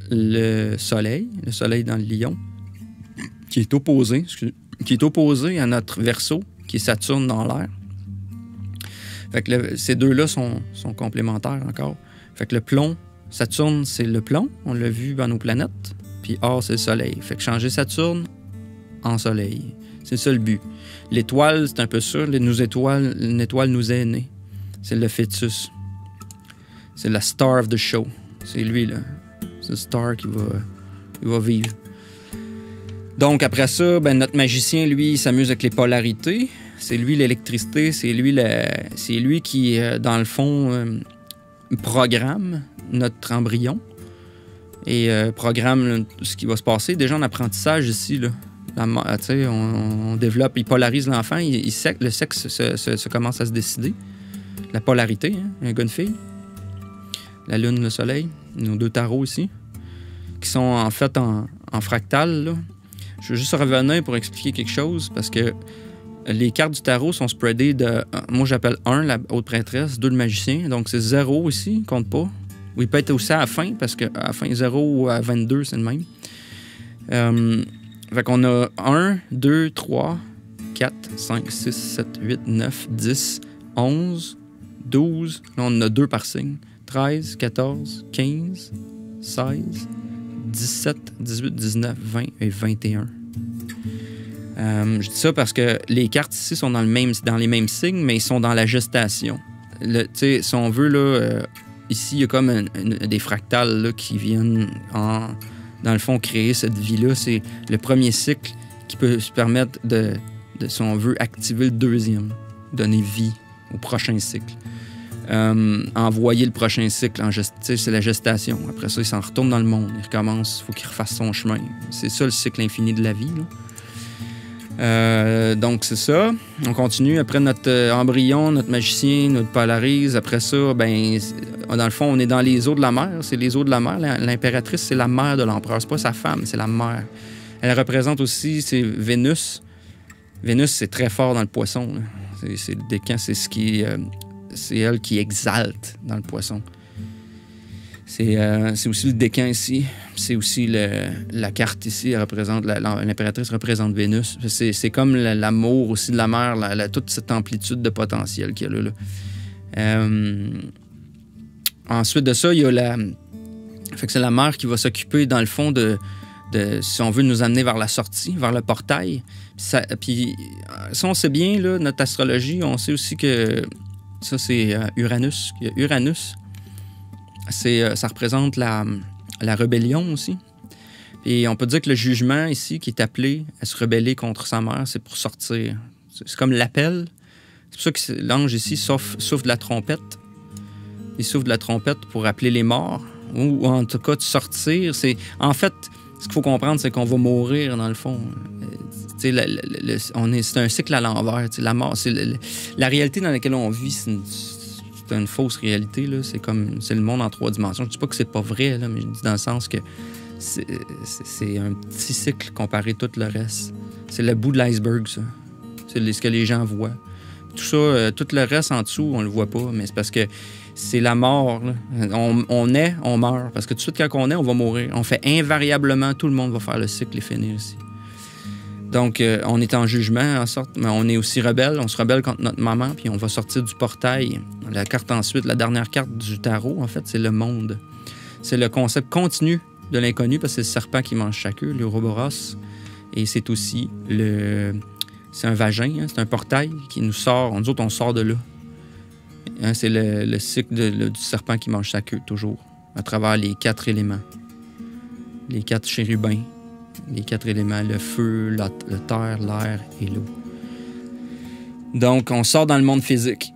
le soleil dans le lion, qui est opposé à notre Verseau, qui est Saturne dans l'air. Fait que ces deux-là sont complémentaires encore. Fait que le plomb, Saturne, c'est le plomb. On l'a vu dans nos planètes. Puis or, c'est le soleil. Fait que changer Saturne en soleil. C'est ça le but. L'étoile, c'est un peu ça. Une étoile nous est née. C'est le fœtus. C'est la star of the show. C'est lui, là. C'est le star qui va vivre. Donc, après ça, notre magicien, lui, il s'amuse avec les polarités. C'est lui l'électricité. C'est lui qui, dans le fond, programme notre embryon et programme ce qui va se passer. Déjà en apprentissage ici, là. On développe, il polarise l'enfant, le sexe se commence à se décider. La polarité, hein, un gars, une fille. La lune, le soleil, nos deux tarots ici, qui sont en fait en fractal. Là. Je veux juste revenir pour expliquer quelque chose, parce que les cartes du tarot sont spreadées de... Moi, j'appelle 1, la haute prêtresse, 2, le magicien. Donc, c'est 0 ici, compte pas. Ou il peut être aussi à la fin, parce qu'à la fin, 0 ou à 22, c'est le même. Fait qu'on a 1, 2, 3, 4, 5, 6, 7, 8, 9, 10, 11, 12. Là, on en a 2 par signe. 13, 14, 15, 16, 17, 18, 19, 20 et 21. Je dis ça parce que les cartes ici sont dans les mêmes signes, mais ils sont dans la gestation. Si on veut, là, ici, il y a comme des fractales là, qui viennent dans le fond, créer cette vie-là. C'est le premier cycle qui peut se permettre de, si on veut, activer le deuxième, donner vie au prochain cycle. Envoyer le prochain cycle, c'est la gestation. Après ça, il s'en retourne dans le monde. Il recommence, il faut qu'il refasse son chemin. C'est ça le cycle infini de la vie, là. Donc, c'est ça. On continue. Après notre embryon, notre magicien, notre polarise. Après ça, dans le fond, on est dans les eaux de la mer. C'est les eaux de la mer. L'impératrice, c'est la mère de l'empereur. C'est pas sa femme, c'est la mère. Elle représente aussi, c'est Vénus. Vénus, c'est très fort dans le poisson. C'est le décan, c'est c'est elle qui exalte dans le poisson. C'est aussi le décan ici. C'est aussi la carte ici. L'impératrice représente Vénus. C'est comme l'amour aussi de la mer, toute cette amplitude de potentiel qu'il y a là. Ensuite de ça, il y a fait que c'est la mer qui va s'occuper, dans le fond, de si on veut nous amener vers la sortie, vers le portail. Puis ça, on sait bien, là, notre astrologie, on sait aussi que ça, c'est Uranus. Uranus, ça représente la rébellion aussi. Et on peut dire que le jugement ici, qui est appelé à se rebeller contre sa mère, c'est pour sortir. C'est comme l'appel. C'est pour ça que l'ange ici souffle de la trompette. Il souffle de la trompette pour appeler les morts, ou en tout cas de sortir. En fait, ce qu'il faut comprendre, c'est qu'on va mourir, dans le fond. C'est un cycle à l'envers. La mort, la réalité dans laquelle on vit, c'est c'est une fausse réalité. Là. C'est le monde en 3 dimensions. Je dis pas que c'est pas vrai, là, mais je dis dans le sens que c'est un petit cycle comparé à tout le reste. C'est le bout de l'iceberg, ça. C'est ce que les gens voient. Tout ça, tout le reste en dessous, on le voit pas, mais c'est parce que c'est la mort. Là. On naît, on meurt. Parce que tout de suite, quand on naît, on va mourir. On fait invariablement, tout le monde va faire le cycle et finir ici. Donc, on est en jugement, en sorte, mais on est aussi rebelle. On se rebelle contre notre maman, puis on va sortir du portail. La carte ensuite, la dernière carte du tarot, en fait, c'est le monde. C'est le concept continu de l'inconnu, parce que c'est le serpent qui mange chaque œuf, l'Ouroboros. Et c'est aussi c'est un vagin, hein, c'est un portail qui nous sort. Nous autres, on sort de là. Hein, c'est le cycle du serpent qui mange sa queue, toujours, à travers les 4 éléments. Les 4 chérubins, les 4 éléments, le feu, le terre, l'air et l'eau. Donc, on sort dans le monde physique.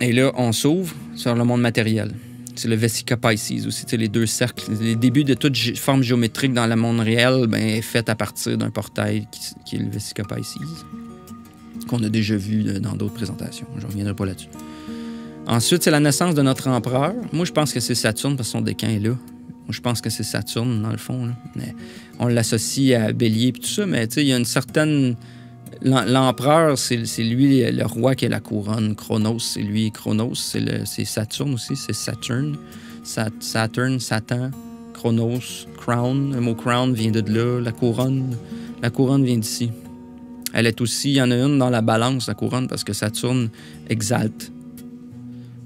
Et là, on s'ouvre sur le monde matériel. C'est le Vesica Pisces aussi, les 2 cercles. Les débuts de toute forme géométrique dans le monde réel est fait à partir d'un portail qui est le Vesica Pisces, qu'on a déjà vu dans d'autres présentations. Je ne reviendrai pas là-dessus. Ensuite, c'est la naissance de notre empereur. Moi, je pense que c'est Saturne parce que son décan est là. Moi, je pense que c'est Saturne, dans le fond. Là. Mais on l'associe à Bélier et tout ça, mais il y a une certaine... L'empereur, c'est lui le roi qui a la couronne. Chronos, c'est lui. Chronos, c'est Saturne aussi. C'est Saturne. Saturn, Satan, Chronos, Crown. Le mot Crown vient de là. La couronne vient d'ici. Elle est aussi... Il y en a une dans la balance, la couronne, parce que Saturne exalte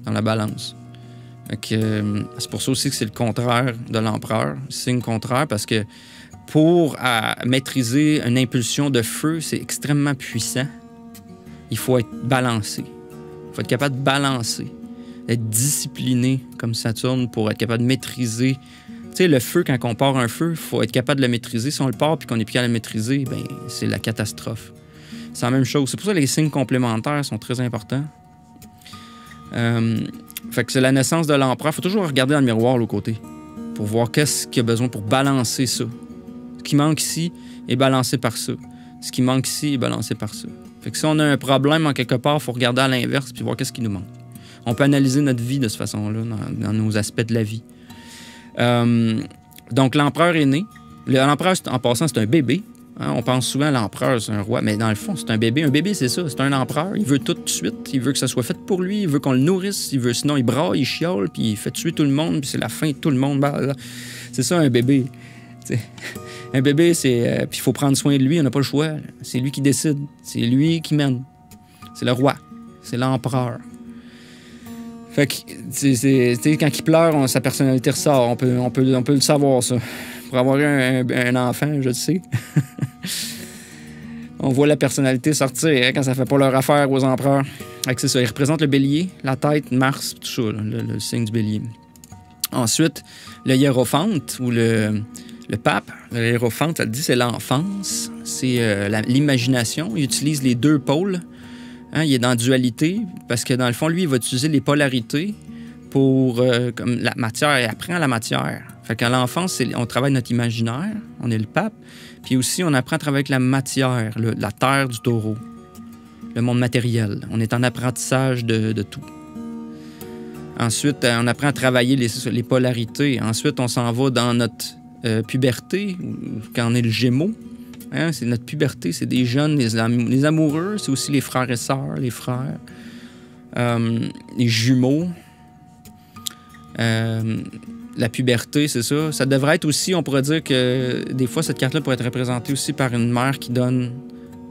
dans la balance. C'est pour ça aussi que c'est le contraire de l'empereur. Signe contraire, parce que pour maîtriser une impulsion de feu, c'est extrêmement puissant. Il faut être balancé. Il faut être capable de balancer, d'être discipliné comme Saturne pour être capable de maîtriser. Tu sais, le feu, quand on part un feu, il faut être capable de le maîtriser. Si on le part et qu'on n'est plus capable de le maîtriser, bien, c'est la catastrophe. C'est la même chose. C'est pour ça que les signes complémentaires sont très importants. Fait que c'est la naissance de l'empereur. Il faut toujours regarder dans le miroir, l'autre côté, pour voir qu'est-ce qu'il y a besoin pour balancer ça. Ce qui manque ici est balancé par ça. Ce qui manque ici est balancé par ça. Fait que si on a un problème en quelque part, il faut regarder à l'inverse puis voir qu'est-ce qui nous manque. On peut analyser notre vie de cette façon-là, dans nos aspects de la vie. Donc, l'empereur est né. L'empereur, en passant, c'est un bébé. Hein, on pense souvent à l'empereur, c'est un roi, mais dans le fond, c'est un bébé. Un bébé, c'est ça, c'est un empereur. Il veut tout de suite, il veut que ça soit fait pour lui, il veut qu'on le nourrisse, sinon il braille, il chiale, puis il fait tuer tout le monde, puis c'est la fin de tout le monde. C'est ça, un bébé. T'sais. Un bébé, c'est... puis il faut prendre soin de lui, on n'a pas le choix. C'est lui qui décide, c'est lui qui mène. C'est le roi, c'est l'empereur. Fait que, quand il pleure, sa personnalité ressort. On peut le savoir, ça. Pour avoir eu un enfant, je le sais. On voit la personnalité sortir hein, quand ça fait pas leur affaire aux empereurs. C'est ça, il représente le bélier, la tête, Mars, tout ça, là, le signe du bélier. Ensuite, le hiérophante, ou le pape. Le hiérophante, ça le dit, c'est l'enfance, c'est l'imagination. Il utilise les 2 pôles. Hein, il est dans la dualité, parce que dans le fond, lui, il va utiliser les polarités pour comme la matière, il apprend la matière. Fait qu'à l'enfance, on travaille notre imaginaire, on est le pape, puis aussi on apprend à travailler avec la matière, la terre du taureau, le monde matériel. On est en apprentissage de tout. Ensuite, on apprend à travailler les polarités. Ensuite, on s'en va dans notre puberté, quand on est le Gémeaux. Hein, c'est notre puberté, c'est des jeunes, les amoureux, c'est aussi les frères et sœurs, les frères, les jumeaux. La puberté, c'est ça. Ça devrait être aussi, on pourrait dire que des fois, cette carte-là pourrait être représentée aussi par une mère qui donne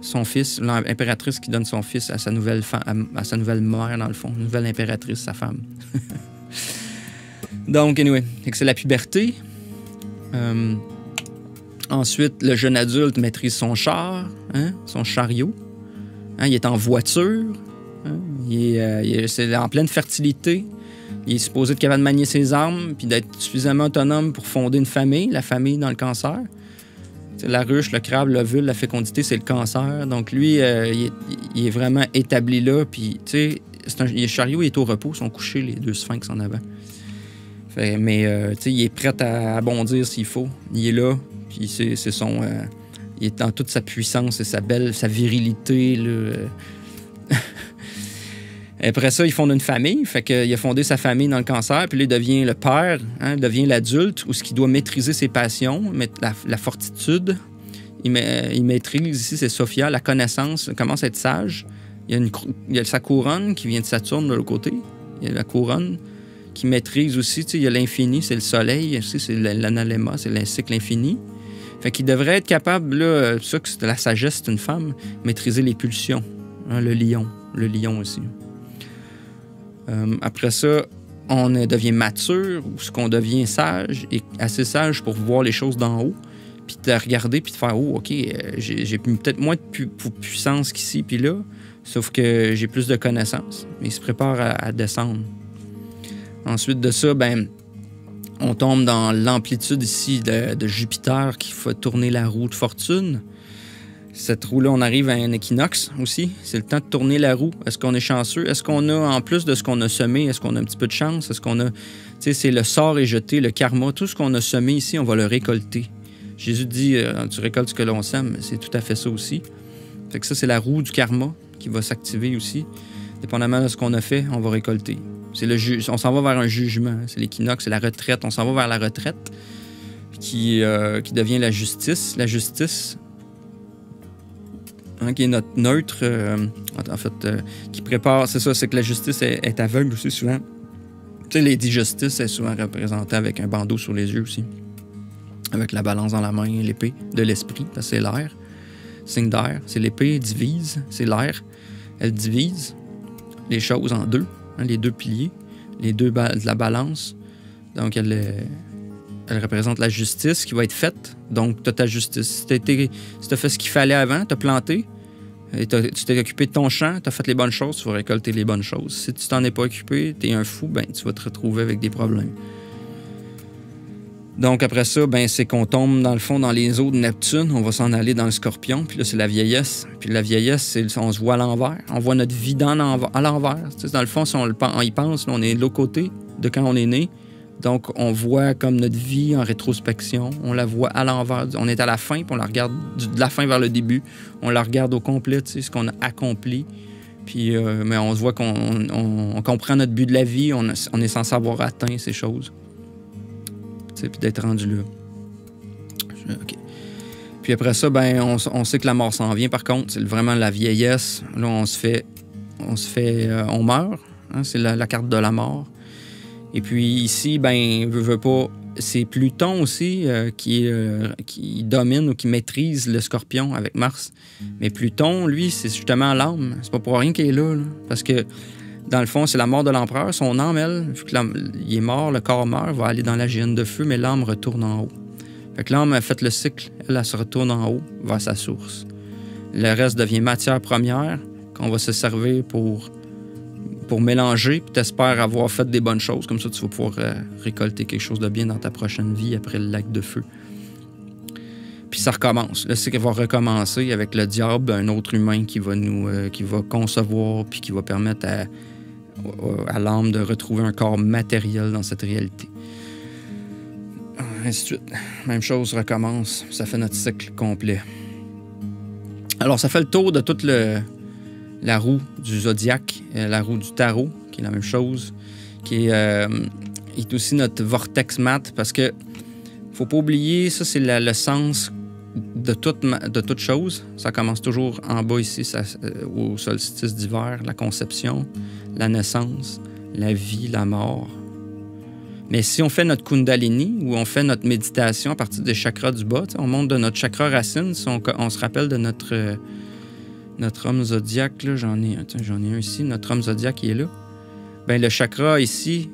son fils, l'impératrice qui donne son fils à sa nouvelle mère, dans le fond, une nouvelle impératrice, sa femme. Donc, anyway, c'est la puberté. Ensuite, le jeune adulte maîtrise son char, hein, son chariot. Hein, il est en voiture. Hein, c'est en pleine fertilité. Il est supposé être capable de manier ses armes puis d'être suffisamment autonome pour fonder une famille, la famille dans le cancer. T'sais, la ruche, le crabe, l'ovule, la fécondité, c'est le cancer. Donc lui, il est vraiment établi là. Puis, tu sais, le chariot il est au repos, ils sont couchés, les 2 sphinx en avant. Mais, tu sais, il est prêt à bondir s'il faut. Il est là, puis c'est son... il est dans toute sa puissance et sa virilité, là. Après ça, il fonde une famille. Fait qu'il a fondé sa famille dans le cancer. Puis là, il devient le père, hein, devient l'adulte, où ce qui doit maîtriser ses passions, la fortitude. Il maîtrise ici, c'est Sophia, la connaissance. Il commence à être sage. Il y a sa couronne qui vient de Saturne de l'autre côté. Il y a la couronne qui maîtrise aussi. Il y a l'infini, c'est le soleil. C'est l'analéma, c'est le cycle infini. Fait qu'il devrait être capable, là, ça que c'est la sagesse, c'est une femme, maîtriser les pulsions. Hein, le lion aussi. Après ça, on devient mature, ou ce qu'on devient sage, et assez sage pour voir les choses d'en haut, puis de regarder, puis de faire « Oh, OK, j'ai peut-être moins de puissance qu'ici, puis là, sauf que j'ai plus de connaissances. » Mais il se prépare à descendre. Ensuite de ça, ben, on tombe dans l'amplitude ici de Jupiter qui fait tourner la roue de fortune. Cette roue-là, on arrive à un équinoxe aussi. C'est le temps de tourner la roue. Est-ce qu'on est chanceux? Est-ce qu'on a, en plus de ce qu'on a semé, est-ce qu'on a un petit peu de chance? Est-ce qu'on a... Tu sais, c'est le sort est jeté, le karma. Tout ce qu'on a semé ici, on va le récolter. Jésus dit, tu récoltes ce que l'on sème. C'est tout à fait ça aussi. Fait que ça, c'est la roue du karma qui va s'activer aussi. Dépendamment de ce qu'on a fait, on va récolter. On s'en va vers un jugement. C'est l'équinoxe, c'est la retraite. On s'en va vers la retraite qui devient la justice. La justice... Hein, qui est notre neutre, qui prépare, c'est ça, c'est que la justice est aveugle aussi souvent. Tu sais, Lady Justice est souvent représentée avec un bandeau sur les yeux aussi, avec la balance dans la main, l'épée de l'esprit, parce que c'est l'air, signe d'air, c'est l'épée, divise, c'est l'air, elle divise les choses en deux, hein, les deux piliers, les deux de la balance, donc elle représente la justice qui va être faite. Donc, tu as ta justice. Si tu as fait ce qu'il fallait avant, tu as planté, et tu t'es occupé de ton champ, tu as fait les bonnes choses, tu vas récolter les bonnes choses. Si tu t'en es pas occupé, tu es un fou, ben tu vas te retrouver avec des problèmes. Donc, après ça, ben c'est qu'on tombe, dans le fond, dans les eaux de Neptune. On va s'en aller dans le Scorpion. Puis là, c'est la vieillesse. Puis la vieillesse, on se voit à l'envers. On voit notre vie à l'envers. Tu sais, dans le fond, si on y pense, là, on est de l'autre côté de quand on est né. Donc, on voit comme notre vie en rétrospection. On la voit à l'envers. On est à la fin, puis on la regarde de la fin vers le début. On la regarde au complet, tu sais, ce qu'on a accompli. Puis, mais on se voit qu'on comprend notre but de la vie. On est censé avoir atteint ces choses. Tu sais, puis d'être rendu là. OK. Puis après ça, ben, on sait que la mort s'en vient, par contre. C'est vraiment la vieillesse. Là, on meurt. Hein, c'est la carte de la mort. Et puis ici, ben, veut pas, c'est Pluton aussi qui domine ou qui maîtrise le Scorpion avec Mars. Mais Pluton, lui, c'est justement l'âme. C'est pas pour rien qu'il est là. Parce que, dans le fond, c'est la mort de l'empereur. Son âme, elle, vu qu'il est mort, le corps meurt, va aller dans la géhenne de feu, mais l'âme retourne en haut. Fait que l'âme a fait le cycle. Elle se retourne en haut vers sa source. Le reste devient matière première qu'on va se servir pour mélanger, puis t'espères avoir fait des bonnes choses. Comme ça, tu vas pouvoir récolter quelque chose de bien dans ta prochaine vie après le lac de feu. Puis ça recommence. Le cycle va recommencer avec le diable, un autre humain qui va concevoir, puis qui va permettre à l'âme de retrouver un corps matériel dans cette réalité. Ainsi de suite. Même chose recommence. Ça fait notre cycle complet. Alors, ça fait le tour de toute la roue du zodiaque, la roue du tarot, qui est la même chose, qui est aussi notre vortex mat, parce que faut pas oublier, ça c'est le sens de toute chose. Ça commence toujours en bas ici, au solstice d'hiver, la conception, la naissance, la vie, la mort. Mais si on fait notre Kundalini, ou on fait notre méditation à partir des chakras du bas, on monte de notre chakra racine, si on se rappelle de notre homme zodiaque, là, j'en ai un ici, notre homme zodiaque, il est là. Ben, le chakra ici,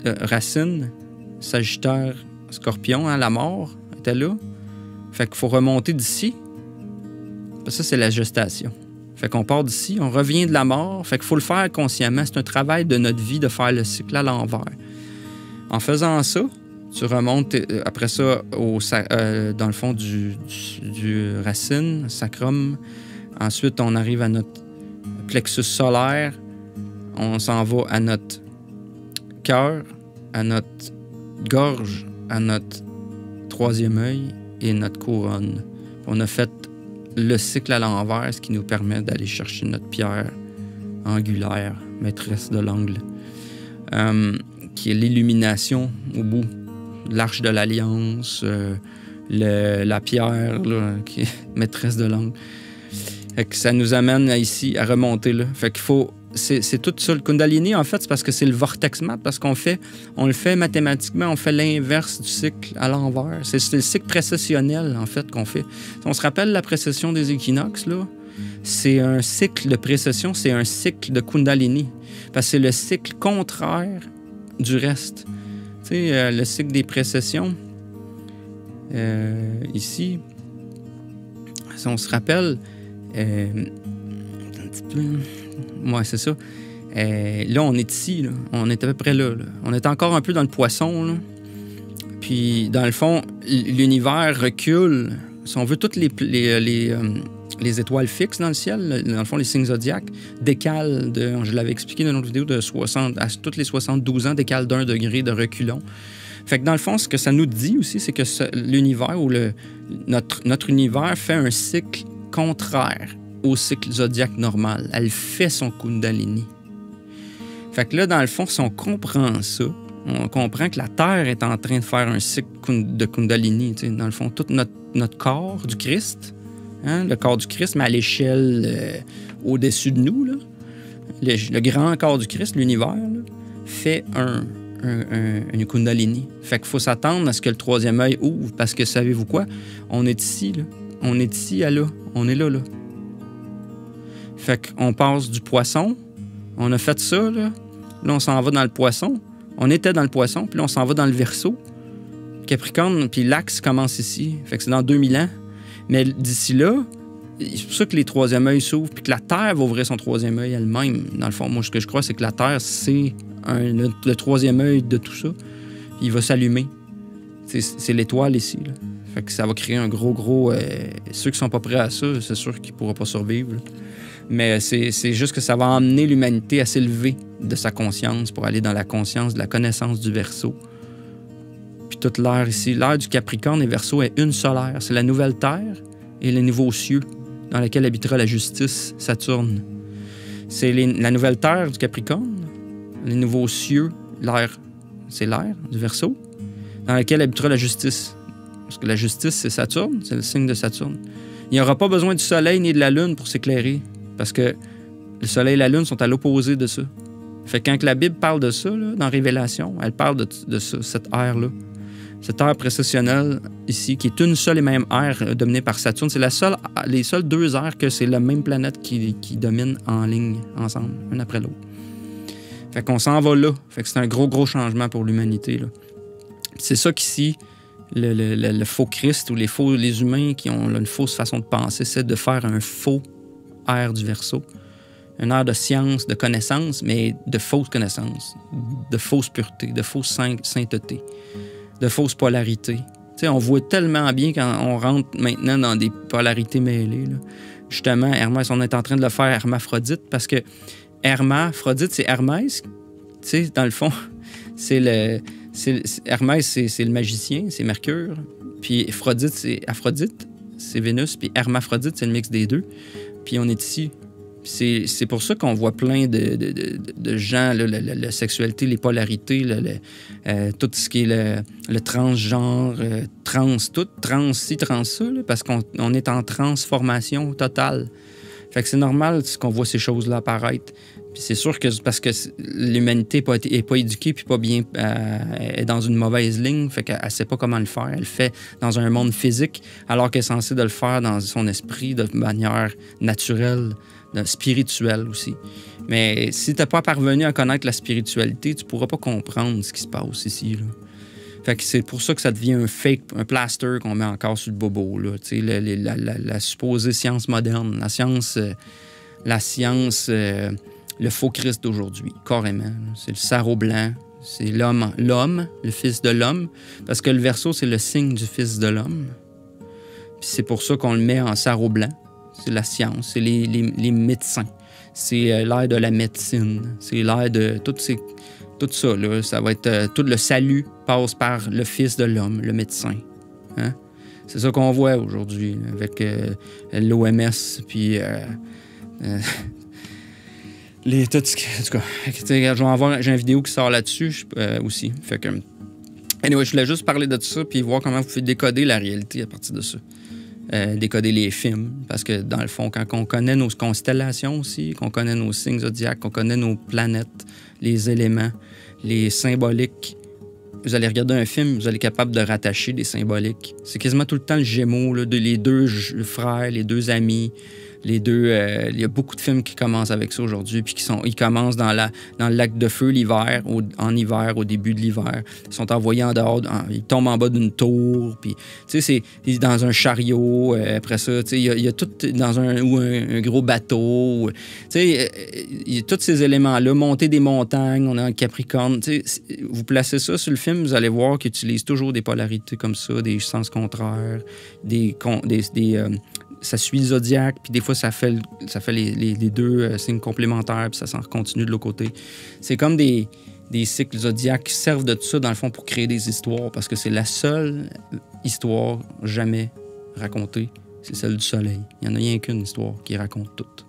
racine, Sagittaire, Scorpion, hein, la mort était là. Fait qu'il faut remonter d'ici. Ça, c'est la gestation. Fait qu'on part d'ici, on revient de la mort. Fait qu'il faut le faire consciemment. C'est un travail de notre vie de faire le cycle à l'envers. En faisant ça, tu remontes après ça dans le fond du racine, sacrum. Ensuite, on arrive à notre plexus solaire. On s'en va à notre cœur, à notre gorge, à notre troisième œil et notre couronne. On a fait le cycle à l'envers, ce qui nous permet d'aller chercher notre pierre angulaire maîtresse de l'angle, qui est l'illumination au bout, l'arche de l'Alliance, la pierre là, qui est maîtresse de l'angle. Fait que ça nous amène ici à remonter là. Fait qu'il faut... C'est tout ça. Le Kundalini, en fait, c'est parce que c'est le vortex mat, parce on le fait mathématiquement, on fait l'inverse du cycle à l'envers. C'est le cycle précessionnel, en fait, qu'on fait. Si on se rappelle la précession des équinoxes, là, c'est un cycle de précession, c'est un cycle de Kundalini. Parce que c'est le cycle contraire du reste. Tu sais, le cycle des précessions, ici, si on se rappelle, un petit peu... Ouais, c'est ça. Là, on est ici. Là. On est à peu près là. On est encore un peu dans le poisson. Là. Puis, dans le fond, l'univers recule. Si on veut, toutes les étoiles fixes dans le ciel, dans le fond, les signes zodiaques, décalent, je l'avais expliqué dans une autre vidéo, de 60 à toutes les 72 ans, décalent d'1 degré de reculon. Fait que dans le fond, ce que ça nous dit aussi, c'est que l'univers ou notre univers fait un cycle contraire au cycle zodiaque normal. Elle fait son Kundalini. Fait que là, dans le fond, si on comprend ça, on comprend que la Terre est en train de faire un cycle de Kundalini. Tu sais, dans le fond, tout notre corps du Christ, hein, le corps du Christ, mais à l'échelle au-dessus de nous, là, le grand corps du Christ, l'univers, là, fait une Kundalini. Fait qu'il faut s'attendre à ce que le troisième œil ouvre, parce que savez-vous quoi? On est ici, là. On est ici à là. On est là, là. Fait qu'on passe du poisson, on a fait ça, là. Là, on s'en va dans le poisson. On était dans le poisson, puis là, on s'en va dans le Verseau. Capricorne, puis l'axe commence ici. Fait que c'est dans 2000 ans. Mais d'ici là, c'est pour ça que les troisième œils s'ouvrent, puis que la Terre va ouvrir son troisième œil elle-même. Dans le fond, moi, ce que je crois, c'est que la Terre, c'est le troisième œil de tout ça. Il va s'allumer. C'est l'étoile ici, là. Fait que ça va créer un gros... ceux qui sont pas prêts à ça, c'est sûr qu'ils ne pourront pas survivre, là. Mais c'est juste que ça va emmener l'humanité à s'élever de sa conscience pour aller dans la conscience de la connaissance du Verseau. Puis toute l'ère ici, l'ère du Capricorne et Verseau est une seule ère. C'est la nouvelle Terre et les nouveaux cieux dans lesquels habitera la justice, Saturne. C'est la nouvelle Terre du Capricorne, les nouveaux cieux, c'est l'ère du Verseau, dans laquelle habitera la justice. Parce que la justice, c'est Saturne, c'est le signe de Saturne. Il n'y aura pas besoin du soleil ni de la lune pour s'éclairer. Parce que le soleil et la lune sont à l'opposé de ça. Fait que quand la Bible parle de ça, là, dans Révélation, elle parle de ça, cette ère-là. Cette ère précessionnelle ici, qui est une seule et même ère dominée par Saturne. C'est les seules deux ères que c'est la même planète qui domine en ligne, ensemble, un après l'autre. Fait qu'on s'en va là. Fait que c'est un gros changement pour l'humanité, là. C'est ça qu'ici, le faux Christ ou les humains qui ont une fausse façon de penser, c'est de faire un faux ère du Verseau. Une ère de science, de connaissance, mais de fausse connaissance, de fausse pureté, de fausse sainteté, de fausse polarité. Tu sais, on voit tellement bien quand on rentre maintenant dans des polarités mêlées, là. Justement, Hermès, on est en train de le faire Hermaphrodite parce que Hermaphrodite, c'est Hermès. Tu sais, dans le fond, Hermès, c'est le magicien, c'est Mercure. Puis Aphrodite, c'est Vénus. Puis Hermaphrodite, c'est le mix des deux. Puis on est ici. C'est pour ça qu'on voit plein de gens, là, la sexualité, les polarités, tout ce qui est le transgenre, trans-ci, trans-ça, là, parce qu'on est en transformation totale. Fait que c'est normal qu'on voit ces choses-là apparaître. Puis c'est sûr que parce que l'humanité n'est pas éduquée puis pas bien, est dans une mauvaise ligne, fait qu'elle ne sait pas comment le faire. Elle le fait dans un monde physique, alors qu'elle est censée de le faire dans son esprit de manière naturelle, spirituelle aussi. Mais si tu n'es pas parvenu à connaître la spiritualité, tu ne pourras pas comprendre ce qui se passe ici, là. Fait que c'est pour ça que ça devient un fake, un plaster qu'on met encore sur le bobo, là. Tu sais, la supposée science moderne, la science, le faux Christ d'aujourd'hui, carrément. C'est le sarrau blanc, c'est l'homme, le fils de l'homme, parce que le Verseau, c'est le signe du fils de l'homme. Puis c'est pour ça qu'on le met en sarrau blanc. C'est la science, c'est les médecins, c'est l'ère de la médecine, c'est l'ère de tout ça, là. Ça va être tout le salut passe par le fils de l'homme, le médecin. Hein? C'est ça qu'on voit aujourd'hui avec l'OMS, puis tout ce en tout cas, j'ai une vidéo qui sort là-dessus aussi. Fait que, anyway, je voulais juste parler de ça puis voir comment vous pouvez décoder la réalité à partir de ça. Décoder les films. Parce que, dans le fond, quand on connaît nos constellations aussi, qu'on connaît nos signes zodiaques, qu'on connaît nos planètes, les éléments, les symboliques, vous allez regarder un film, vous allez être capable de rattacher des symboliques. C'est quasiment tout le temps le Gémeaux, là, les deux frères, les deux amis, les deux... il y a beaucoup de films qui commencent avec ça aujourd'hui, puis ils commencent dans le lac de feu l'hiver, en hiver, au début de l'hiver. Ils sont envoyés en dehors, ils tombent en bas d'une tour, puis tu sais, c'est dans un chariot, après ça, tu sais, il y a tout dans un gros bateau, tu sais, il y a tous ces éléments-là, monter des montagnes, on a un Capricorne, tu sais, vous placez ça sur le film, vous allez voir qu'il utilise toujours des polarités comme ça, des sens contraires, ça suit le zodiaque, puis des fois, ça fait les deux signes complémentaires, puis ça s'en continue de l'autre côté. C'est comme des cycles zodiaques qui servent de tout ça, dans le fond, pour créer des histoires, parce que c'est la seule histoire jamais racontée, c'est celle du soleil. Il n'y en a rien qu'une histoire qui raconte toute.